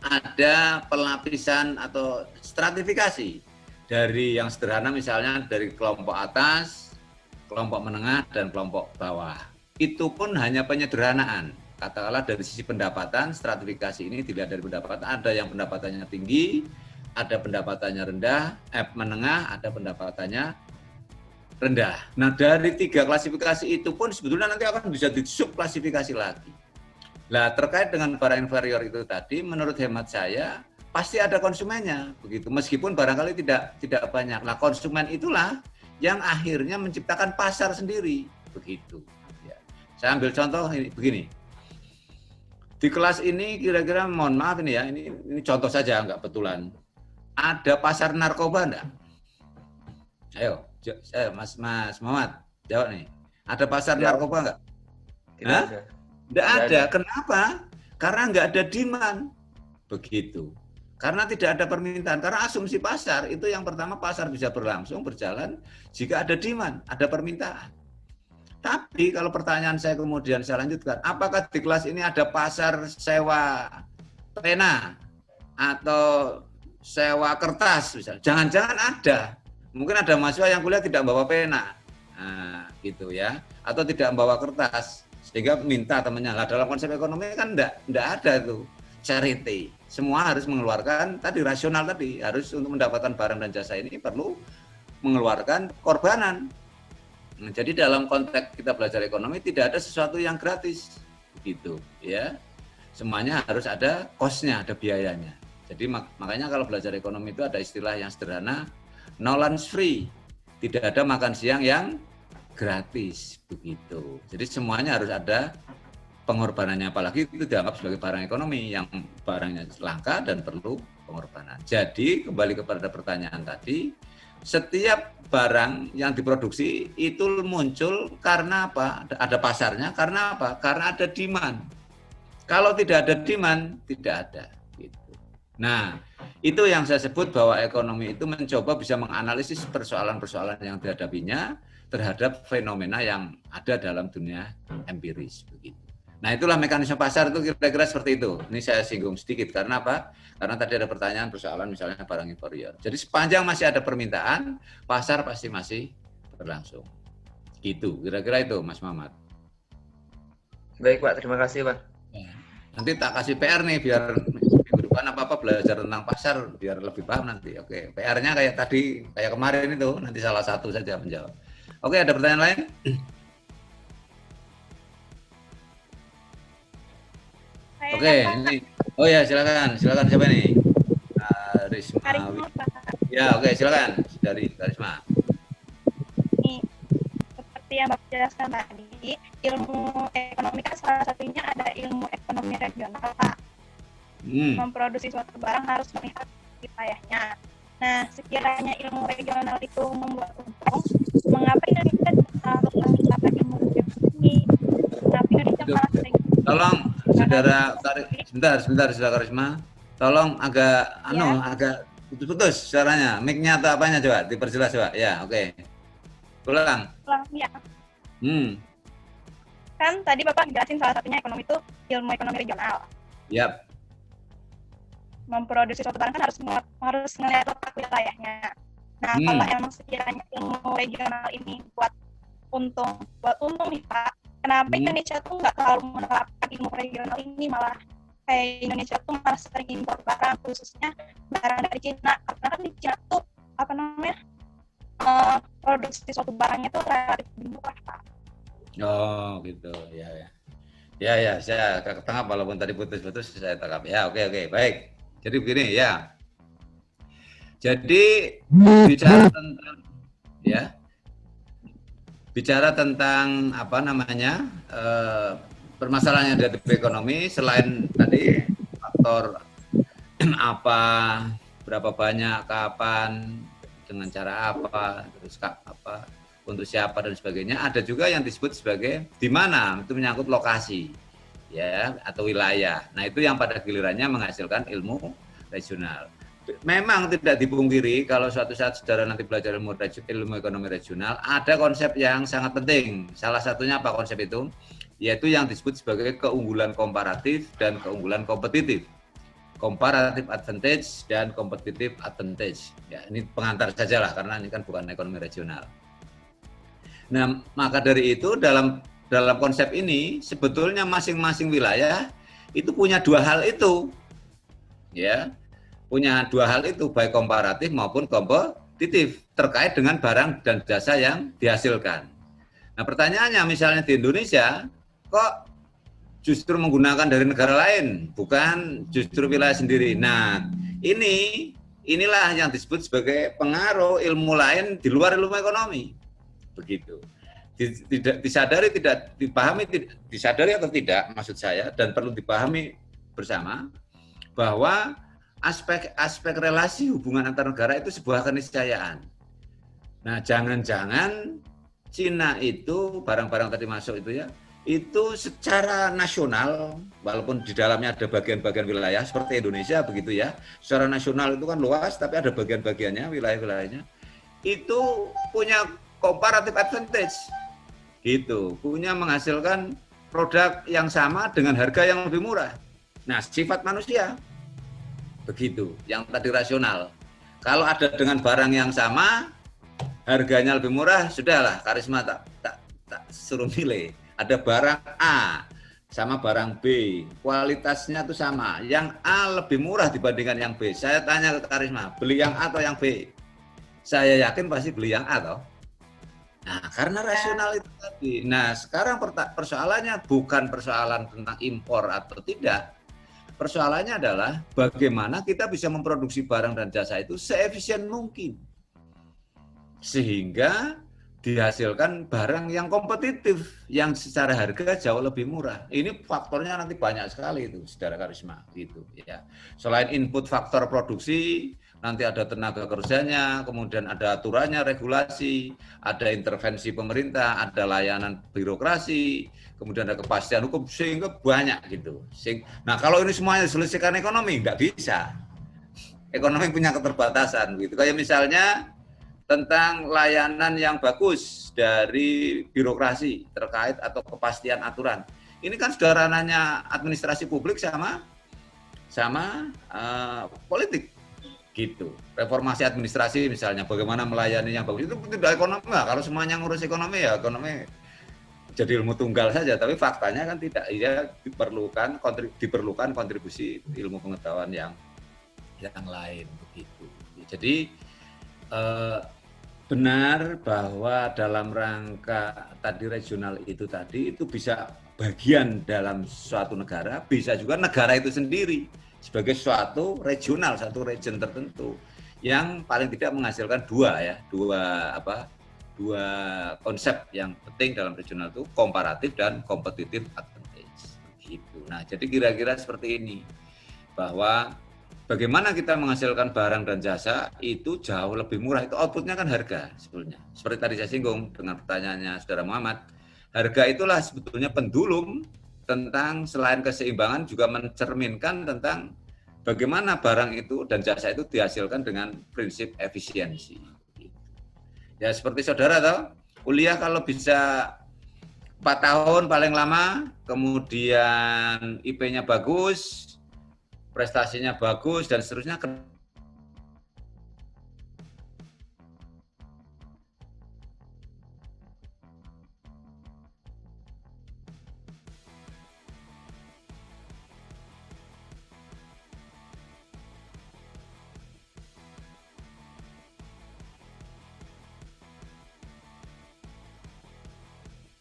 Ada pelapisan atau stratifikasi dari yang sederhana misalnya dari kelompok atas, kelompok menengah, dan kelompok bawah. Itu pun hanya penyederhanaan. Katakanlah dari sisi pendapatan, stratifikasi ini dilihat dari pendapatan, ada yang pendapatannya tinggi, ada pendapatannya rendah, menengah, ada pendapatannya rendah. Nah, dari 3 klasifikasi itu pun sebetulnya nanti akan bisa disubklasifikasi lagi. Nah, terkait dengan barang inferior itu tadi, menurut hemat saya, pasti ada konsumennya, begitu. Meskipun barangkali tidak banyak. Nah, konsumen itulah yang akhirnya menciptakan pasar sendiri, begitu. Ya. Saya ambil contoh ini, begini. Di kelas ini kira-kira, mohon maaf ini ya, ini contoh saja, enggak betulan. Ada pasar narkoba enggak? Ayo, Mas Muhammad, jawab nih. Ada pasar narkoba enggak? Tidak ada. Kenapa? Karena enggak ada demand. Begitu. Karena tidak ada permintaan. Karena asumsi pasar itu yang pertama, pasar bisa berjalan jika ada demand, ada permintaan. Tapi kalau pertanyaan saya kemudian saya lanjutkan, apakah di kelas ini ada pasar sewa pena atau sewa kertas misalnya? Jangan-jangan ada. Mungkin ada mahasiswa yang kuliah tidak membawa pena. Nah, gitu ya. Atau tidak membawa kertas sehingga minta temannya. Lah dalam konsep ekonomi kan enggak ada itu charity. Semua harus mengeluarkan tadi rasional tadi, harus untuk mendapatkan barang dan jasa ini perlu mengeluarkan korbanan. Nah, jadi dalam konteks kita belajar ekonomi tidak ada sesuatu yang gratis, begitu ya. Semuanya harus ada cost-nya, ada biayanya. Jadi makanya kalau belajar ekonomi itu ada istilah yang sederhana, no lunch free, tidak ada makan siang yang gratis, begitu. Jadi semuanya harus ada pengorbanannya, apalagi itu dianggap sebagai barang ekonomi yang barangnya langka dan perlu pengorbanan. Jadi kembali kepada pertanyaan tadi, setiap barang yang diproduksi itu muncul karena apa? Ada pasarnya, karena apa? Karena ada demand. Kalau tidak ada demand, tidak ada. Gitu. Nah, itu yang saya sebut bahwa ekonomi itu mencoba bisa menganalisis persoalan-persoalan yang dihadapinya terhadap fenomena yang ada dalam dunia empiris. Begitu. Nah, itulah mekanisme pasar itu kira-kira seperti itu. Ini saya singgung sedikit karena apa? Karena tadi ada pertanyaan persoalan misalnya barang inferior. Jadi sepanjang masih ada permintaan, pasar pasti masih berlangsung. Gitu, kira-kira itu Mas Mamat. Baik Pak, terima kasih Pak. Nanti tak kasih PR nih biar minggu depan apa-apa belajar tentang pasar biar lebih paham nanti. Oke, PR-nya kayak tadi, kayak kemarin itu, nanti salah satu saja menjawab. Oke, ada pertanyaan lain? Oke, ini. Oh ya, silakan siapa nih? Risma. Ya, oke, silakan dari Risma. Ini seperti yang Bapak jelaskan tadi, ilmu ekonomi kan salah satunya ada ilmu ekonomi regional, Pak. Memproduksi suatu barang harus melihat wilayahnya. Nah, sekiranya ilmu regional itu membuat untung, mengapa Indonesia harus menggunakan ilmu regional ini? Kenapa Indonesia malah sering... Tolong saudara sebentar saudara Karisma, tolong agak agak putus-putus suaranya, mic-nya atau apanya coba diperjelas coba. Ya, oke. Ulang ya. Kan tadi Bapak jelasin salah satunya ekonomi itu ilmu ekonomi regional. Yap. Memproduksi suatu barang kan harus melihat letak wilayahnya. Nah, kalau emang sekiranya ilmu regional ini buat untung nih Pak, kenapa Indonesia tuh nggak terlalu menerapkan ilmu regional ini, malah kayak Indonesia tuh malah sering impor barang, khususnya barang dari Cina, karena kan di Cina tuh produksi suatu barangnya tuh relatif murah Pak. Oh gitu, ya saya ke tengah walaupun tadi putus-putus saya tangkap. Ya oke, baik. Jadi begini ya. Jadi bicara tentang apa namanya permasalahan yang ada di ekonomi, selain tadi faktor apa, berapa banyak, kapan, dengan cara apa, terus apa, untuk siapa dan sebagainya, ada juga yang disebut sebagai di mana, itu menyangkut lokasi ya atau wilayah. Nah, itu yang pada gilirannya menghasilkan ilmu regional. Memang tidak dipungkiri kalau suatu saat saudara nanti belajar ilmu ekonomi regional, ada konsep yang sangat penting. Salah satunya apa konsep itu? Yaitu yang disebut sebagai keunggulan komparatif dan keunggulan kompetitif. Comparative advantage dan competitive advantage. Ya, ini pengantar saja lah karena ini kan bukan ekonomi regional. Nah, maka dari itu dalam konsep ini sebetulnya masing-masing wilayah itu punya dua hal itu. Ya. Punya dua hal itu, baik komparatif maupun kompetitif terkait dengan barang dan jasa yang dihasilkan. Nah, pertanyaannya misalnya di Indonesia kok justru menggunakan dari negara lain, bukan justru wilayah sendiri. Nah, inilah yang disebut sebagai pengaruh ilmu lain di luar ilmu ekonomi. Begitu. Tidak disadari, tidak dipahami, disadari atau tidak maksud saya, dan perlu dipahami bersama bahwa aspek relasi hubungan antar negara itu sebuah keniscayaan. Nah, jangan-jangan Cina itu barang-barang tadi masuk itu ya, itu secara nasional, walaupun di dalamnya ada bagian-bagian wilayah seperti Indonesia begitu ya, secara nasional itu kan luas, tapi ada bagian-bagiannya, wilayah-wilayahnya, itu punya comparative advantage, gitu, punya menghasilkan produk yang sama dengan harga yang lebih murah. Nah, sifat manusia, begitu, yang tadi rasional. Kalau ada dengan barang yang sama, harganya lebih murah, sudahlah, karisma tak suruh milih. Ada barang A sama barang B, kualitasnya itu sama. Yang A lebih murah dibandingkan yang B. Saya tanya ke Karisma, beli yang A atau yang B? Saya yakin pasti beli yang A toh. Nah, karena rasional itu tadi. Nah, sekarang persoalannya bukan persoalan tentang impor atau tidak. Persoalannya adalah bagaimana kita bisa memproduksi barang dan jasa itu seefisien mungkin. Sehingga dihasilkan barang yang kompetitif, yang secara harga jauh lebih murah. Ini faktornya nanti banyak sekali itu, Saudara Karisma, gitu ya. Selain input faktor produksi, nanti ada tenaga kerjanya, kemudian ada aturannya, regulasi, ada intervensi pemerintah, ada layanan birokrasi, kemudian ada kepastian hukum, sehingga banyak gitu. Nah, kalau ini semuanya diselesaikan ekonomi, nggak bisa. Ekonomi punya keterbatasan gitu. Kayak misalnya tentang layanan yang bagus dari birokrasi terkait atau kepastian aturan. Ini kan sudah ranahnya administrasi publik sama politik gitu. Reformasi administrasi misalnya, bagaimana melayani yang bagus, itu tidak ekonomi. Nah, kalau semuanya ngurus ekonomi ya ekonomi jadi ilmu tunggal saja, tapi faktanya kan tidak. Ya diperlukan kontribusi ilmu pengetahuan yang lain begitu. Jadi benar bahwa dalam rangka tadi regional itu bisa bagian dalam suatu negara, bisa juga negara itu sendiri sebagai suatu regional, satu region tertentu yang paling tidak menghasilkan dua konsep yang penting dalam regional itu, komparatif dan kompetitif advantage. Gitu. Nah, jadi kira-kira seperti ini, bahwa bagaimana kita menghasilkan barang dan jasa itu jauh lebih murah, itu outputnya kan harga sebetulnya. Seperti tadi saya singgung dengan pertanyaannya Saudara Muhammad, harga itulah sebetulnya pendulum tentang selain keseimbangan juga mencerminkan tentang bagaimana barang itu dan jasa itu dihasilkan dengan prinsip efisiensi. Ya seperti saudara tahu, kuliah kalau bisa 4 tahun paling lama, kemudian IP-nya bagus, prestasinya bagus dan seterusnya.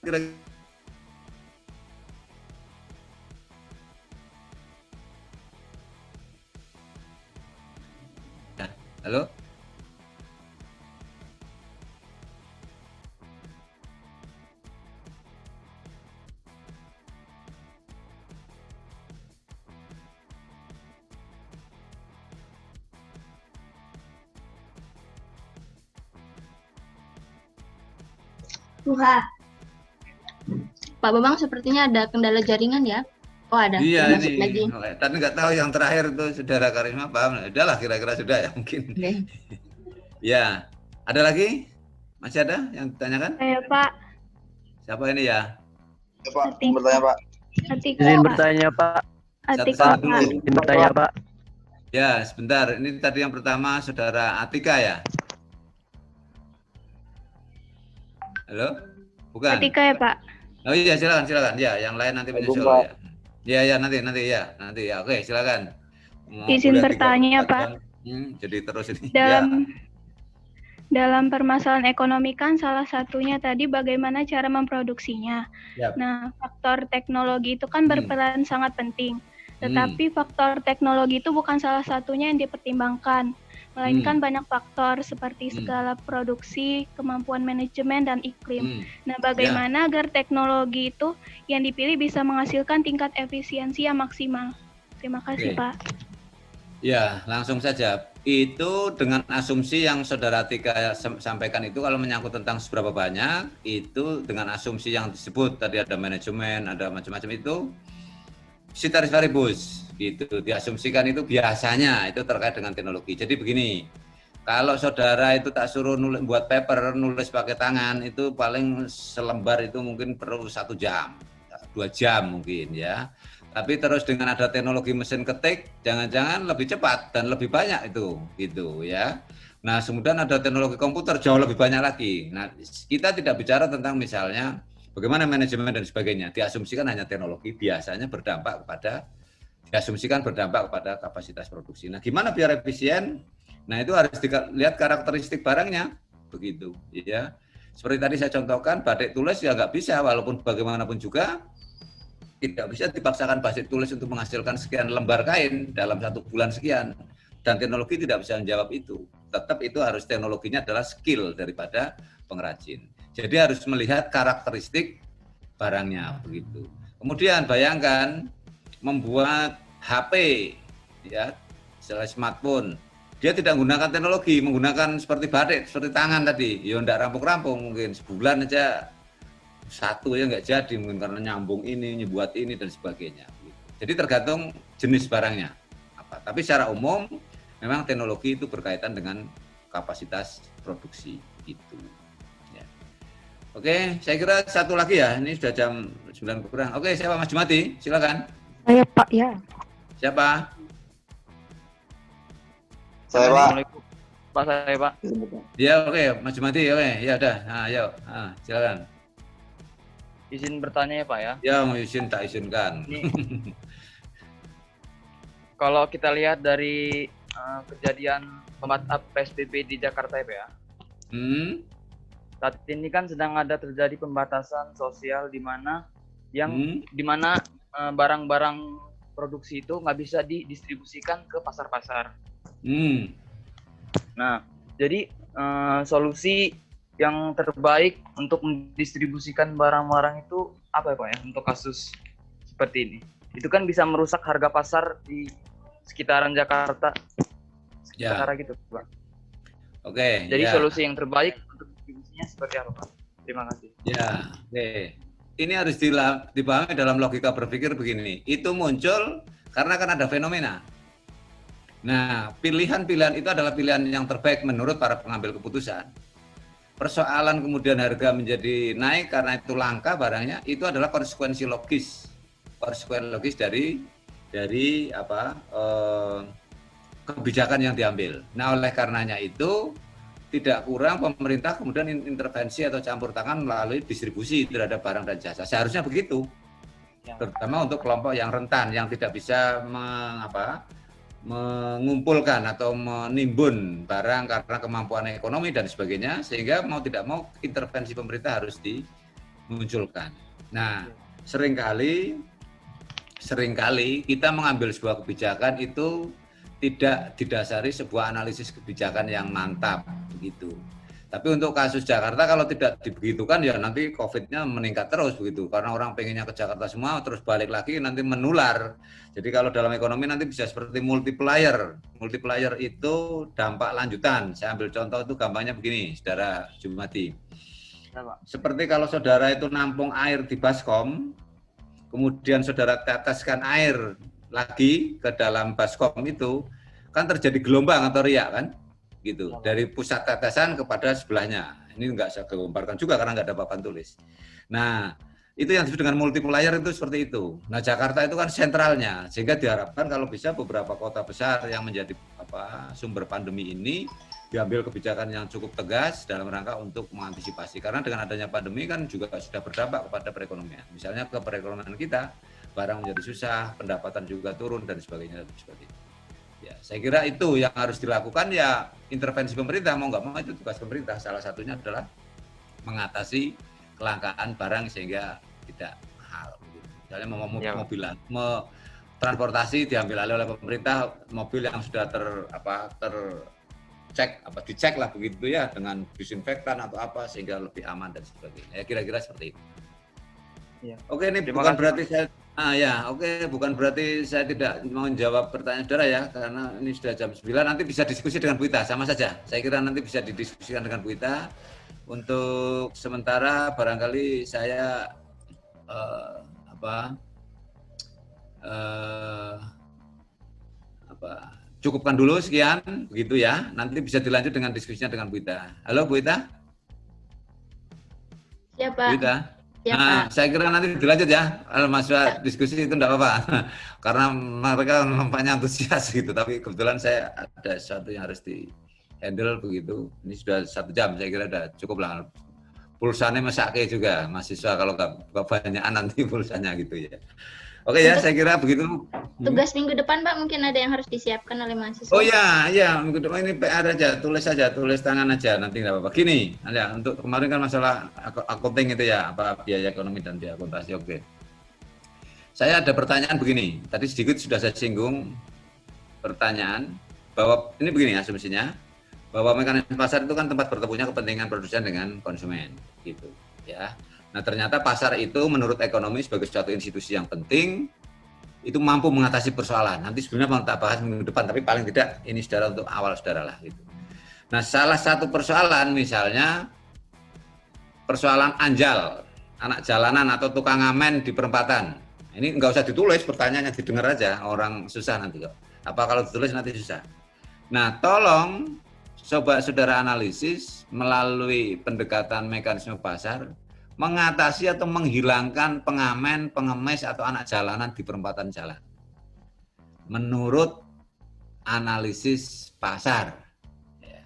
Kira-kira halo? Tuhan. Pak Bambang sepertinya ada kendala jaringan ya? Oh ada. Iya ini. Lagi. Tapi nggak tahu yang terakhir itu Saudara Karisma paham? Udahlah kira-kira sudah ya mungkin. Okay. Ya, ada lagi? Masih ada yang ditanyakan? Saya Pak. Siapa ini ya? Ya Pak, bertanya Pak. Atika. Izin bertanya Pak. Atika. Izin bertanya Pak. Ya, sebentar. Ini tadi yang pertama Saudara Atika ya? Halo? Bukan? Atika ya Pak? Oh iya, silakan. Ya, yang lain nanti menyusul ya. Ya, nanti ya. Oke, silakan. Izin bertanya, Pak. Jadi terus ini. Dalam permasalahan ekonomi kan salah satunya tadi bagaimana cara memproduksinya. Yep. Nah, faktor teknologi itu kan berperan sangat penting. Tetapi faktor teknologi itu bukan salah satunya yang dipertimbangkan, melainkan banyak faktor seperti skala produksi, kemampuan manajemen, dan iklim. Nah, bagaimana agar teknologi itu yang dipilih bisa menghasilkan tingkat efisiensi yang maksimal? Terima kasih, Pak. Ya, langsung saja. Itu dengan asumsi yang Saudara Tika sampaikan itu kalau menyangkut tentang seberapa banyak, itu dengan asumsi yang disebut tadi ada manajemen, ada macam-macam itu, ceteris paribus gitu. Diasumsikan itu biasanya itu terkait dengan teknologi. Jadi begini, kalau saudara itu tak suruh nulis, buat paper, nulis pakai tangan, itu paling selembar itu mungkin perlu 1 jam, 2 jam mungkin ya. Tapi terus dengan ada teknologi mesin ketik, jangan-jangan lebih cepat dan lebih banyak itu, gitu ya. Nah, kemudian ada teknologi komputer jauh lebih banyak lagi. Nah, kita tidak bicara tentang misalnya bagaimana manajemen dan sebagainya. Diasumsikan hanya teknologi, biasanya diasumsikan berdampak kepada kapasitas produksi. Nah, gimana biar efisien? Nah, itu harus dilihat karakteristik barangnya, begitu, ya. Seperti tadi saya contohkan, batik tulis ya nggak bisa, walaupun bagaimanapun juga tidak bisa dipaksakan batik tulis untuk menghasilkan sekian lembar kain dalam 1 bulan sekian. Dan teknologi tidak bisa menjawab itu. Tetap itu harus teknologinya adalah skill daripada pengrajin. Jadi harus melihat karakteristik barangnya, begitu. Kemudian bayangkan membuat HP, ya, smartphone. Dia tidak menggunakan teknologi, menggunakan seperti batik, seperti tangan tadi. Ya enggak rampung-rampung, mungkin sebulan aja 1 ya nggak jadi, mungkin karena nyambung ini, nyebuat ini dan sebagainya. Jadi tergantung jenis barangnya apa. Tapi secara umum memang teknologi itu berkaitan dengan kapasitas produksi itu. Ya. Oke, saya kira satu lagi ya. Ini sudah jam 9 kurang. Oke, siapa Mas Jumati? Silakan. Saya Pak ya. Siapa? Saya Pak. Pak saya Pak. Ya oke, Mas Jumati. Oke, ya udah. Nah, ayo, silakan. Izin bertanya ya Pak ya. Ya, mau izin tak izinkan. Kalau kita lihat dari kejadian PSBB di Jakarta ya Pak ya. Saat ini kan sedang ada terjadi pembatasan sosial di mana barang-barang produksi itu nggak bisa didistribusikan ke pasar-pasar. Nah, jadi solusi yang terbaik untuk mendistribusikan barang-barang itu apa ya Pak ya untuk kasus seperti ini? Itu kan bisa merusak harga pasar di sekitaran Jakarta, sekitar gitu Pak. Oke. Jadi solusi yang terbaik untuk distribusinya seperti apa Pak? Terima kasih. Ya, oke. Ini harus dipahami dalam logika berpikir begini. Itu muncul karena kan ada fenomena. Nah, pilihan-pilihan itu adalah pilihan yang terbaik menurut para pengambil keputusan. Persoalan kemudian harga menjadi naik karena itu langka barangnya, itu adalah konsekuensi logis dari kebijakan yang diambil. Nah, oleh karenanya itu tidak kurang pemerintah kemudian intervensi atau campur tangan melalui distribusi terhadap barang dan jasa. Seharusnya begitu, terutama untuk kelompok yang rentan yang tidak bisa mengumpulkan atau menimbun barang karena kemampuan ekonomi dan sebagainya, sehingga mau tidak mau intervensi pemerintah harus dimunculkan. Nah, seringkali kita mengambil sebuah kebijakan itu tidak didasari sebuah analisis kebijakan yang mantap begitu. Tapi untuk kasus Jakarta kalau tidak dibegitukan ya nanti COVID-nya meningkat terus begitu. Karena orang pengennya ke Jakarta semua terus balik lagi nanti menular. Jadi kalau dalam ekonomi nanti bisa seperti multiplier. Multiplier itu dampak lanjutan. Saya ambil contoh itu gampangnya begini, Saudara Jumati. Seperti kalau saudara itu nampung air di baskom, kemudian saudara teteskan air lagi ke dalam baskom itu, kan terjadi gelombang atau riak kan? Gitu, dari pusat tetesan kepada sebelahnya. Ini enggak saya gambarkan juga karena enggak ada papan tulis. Nah, itu yang disebut dengan multiplier itu seperti itu. Nah, Jakarta itu kan sentralnya, sehingga diharapkan kalau bisa beberapa kota besar yang menjadi sumber pandemi ini diambil kebijakan yang cukup tegas dalam rangka untuk mengantisipasi. Karena dengan adanya pandemi kan juga sudah berdampak kepada perekonomian. Misalnya ke perekonomian kita, barang menjadi susah, pendapatan juga turun dan sebagainya dan sebagainya. Ya, saya kira itu yang harus dilakukan ya intervensi pemerintah, mau nggak mau itu tugas pemerintah. Salah satunya adalah mengatasi kelangkaan barang sehingga tidak mahal. Misalnya transportasi diambil alih oleh pemerintah, mobil yang sudah dicek lah begitu ya dengan disinfektan atau apa sehingga lebih aman dan sebagainya. Ya kira-kira seperti itu. Ya. Oke, ini bukan berarti saya Ya, oke. Bukan berarti saya tidak mau menjawab pertanyaan saudara ya, karena ini sudah jam 9. Nanti bisa diskusi dengan Bu Ita, sama saja. Saya kira nanti bisa didiskusikan dengan Bu Ita. Untuk sementara barangkali saya cukupkan dulu sekian, begitu ya. Nanti bisa dilanjut dengan diskusinya dengan Bu Ita. Halo Bu Ita. Ya, Bu Pak. Ita. Ya, Nah, Pak. saya kira nanti dilanjut ya. Kalau mahasiswa diskusi itu enggak apa-apa. Karena mereka nampaknya antusias gitu. Tapi kebetulan saya ada sesuatu yang harus di-handle begitu. Ini sudah 1 jam, saya kira sudah cukup lah. Pulsanya mesake juga mahasiswa kalau nggak kebanyakan nanti pulsanya gitu ya. Oke ya, saya kira begitu. Tugas minggu depan, Pak, mungkin ada yang harus disiapkan oleh mahasiswa. Oh ya, minggu depan ini PR aja, tulis tangan aja, nanti nggak apa-apa. Gini, ya, untuk kemarin kan masalah accounting itu ya, apa biaya ekonomi dan biaya akuntansi, oke. Saya ada pertanyaan begini, tadi sedikit sudah saya singgung pertanyaan, bahwa ini begini asumsinya, bahwa mekanisme pasar itu kan tempat bertemunya kepentingan produsen dengan konsumen, gitu ya. Nah ternyata pasar itu menurut ekonomi sebagai suatu institusi yang penting, itu mampu mengatasi persoalan. Nanti sebenarnya mau tak bahas minggu depan, tapi paling tidak ini saudara untuk awal saudara lah gitu. Nah salah satu persoalan misalnya persoalan anjal, anak jalanan atau tukang ngamen di perempatan. Ini nggak usah ditulis, pertanyaannya didengar aja, orang susah nanti kok. Apa kalau ditulis nanti susah. Nah tolong coba saudara analisis melalui pendekatan mekanisme pasar, mengatasi atau menghilangkan pengamen, pengemis atau anak jalanan di perempatan jalan. Menurut analisis pasar. Ya.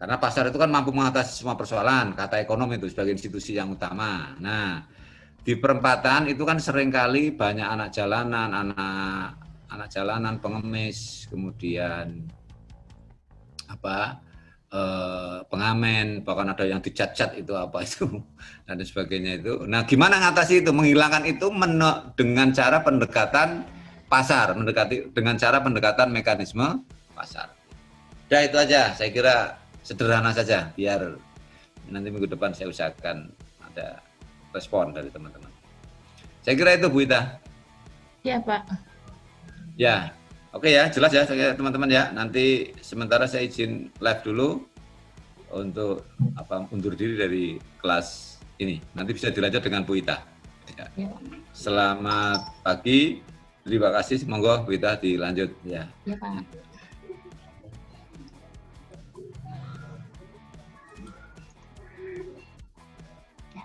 Karena pasar itu kan mampu mengatasi semua persoalan, kata ekonomi itu sebagai institusi yang utama. Nah, di perempatan itu kan seringkali banyak anak jalanan, pengemis, kemudian pengamen, bahkan ada yang dicat-cat itu apa itu dan sebagainya itu. Nah, gimana ngatasi itu? Menghilangkan itu dengan cara pendekatan pasar, dengan cara pendekatan mekanisme pasar. Ya itu aja, saya kira sederhana saja, biar nanti minggu depan saya usahakan ada respon dari teman-teman. Saya kira itu Bu Ita. Ya, Pak. Ya. Oke ya, jelas ya teman-teman ya. Nanti sementara saya izin live dulu untuk undur diri dari kelas ini. Nanti bisa dilanjut dengan Bu Ita. Ya. Selamat pagi. Terima kasih. Monggo Bu Ita dilanjut ya. Ya, Pak.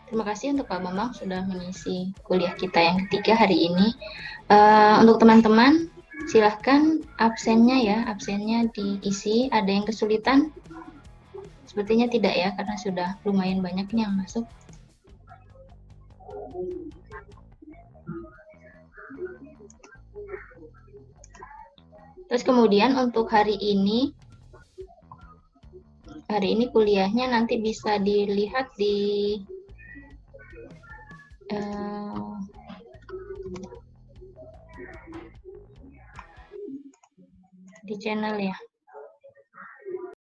Terima kasih untuk Pak Bambang sudah mengisi kuliah kita yang ketiga hari ini. Untuk teman-teman, silahkan absennya diisi. Ada yang kesulitan? Sepertinya tidak ya, karena sudah lumayan banyak yang masuk. Terus kemudian untuk hari ini kuliahnya nanti bisa dilihat di channel ya.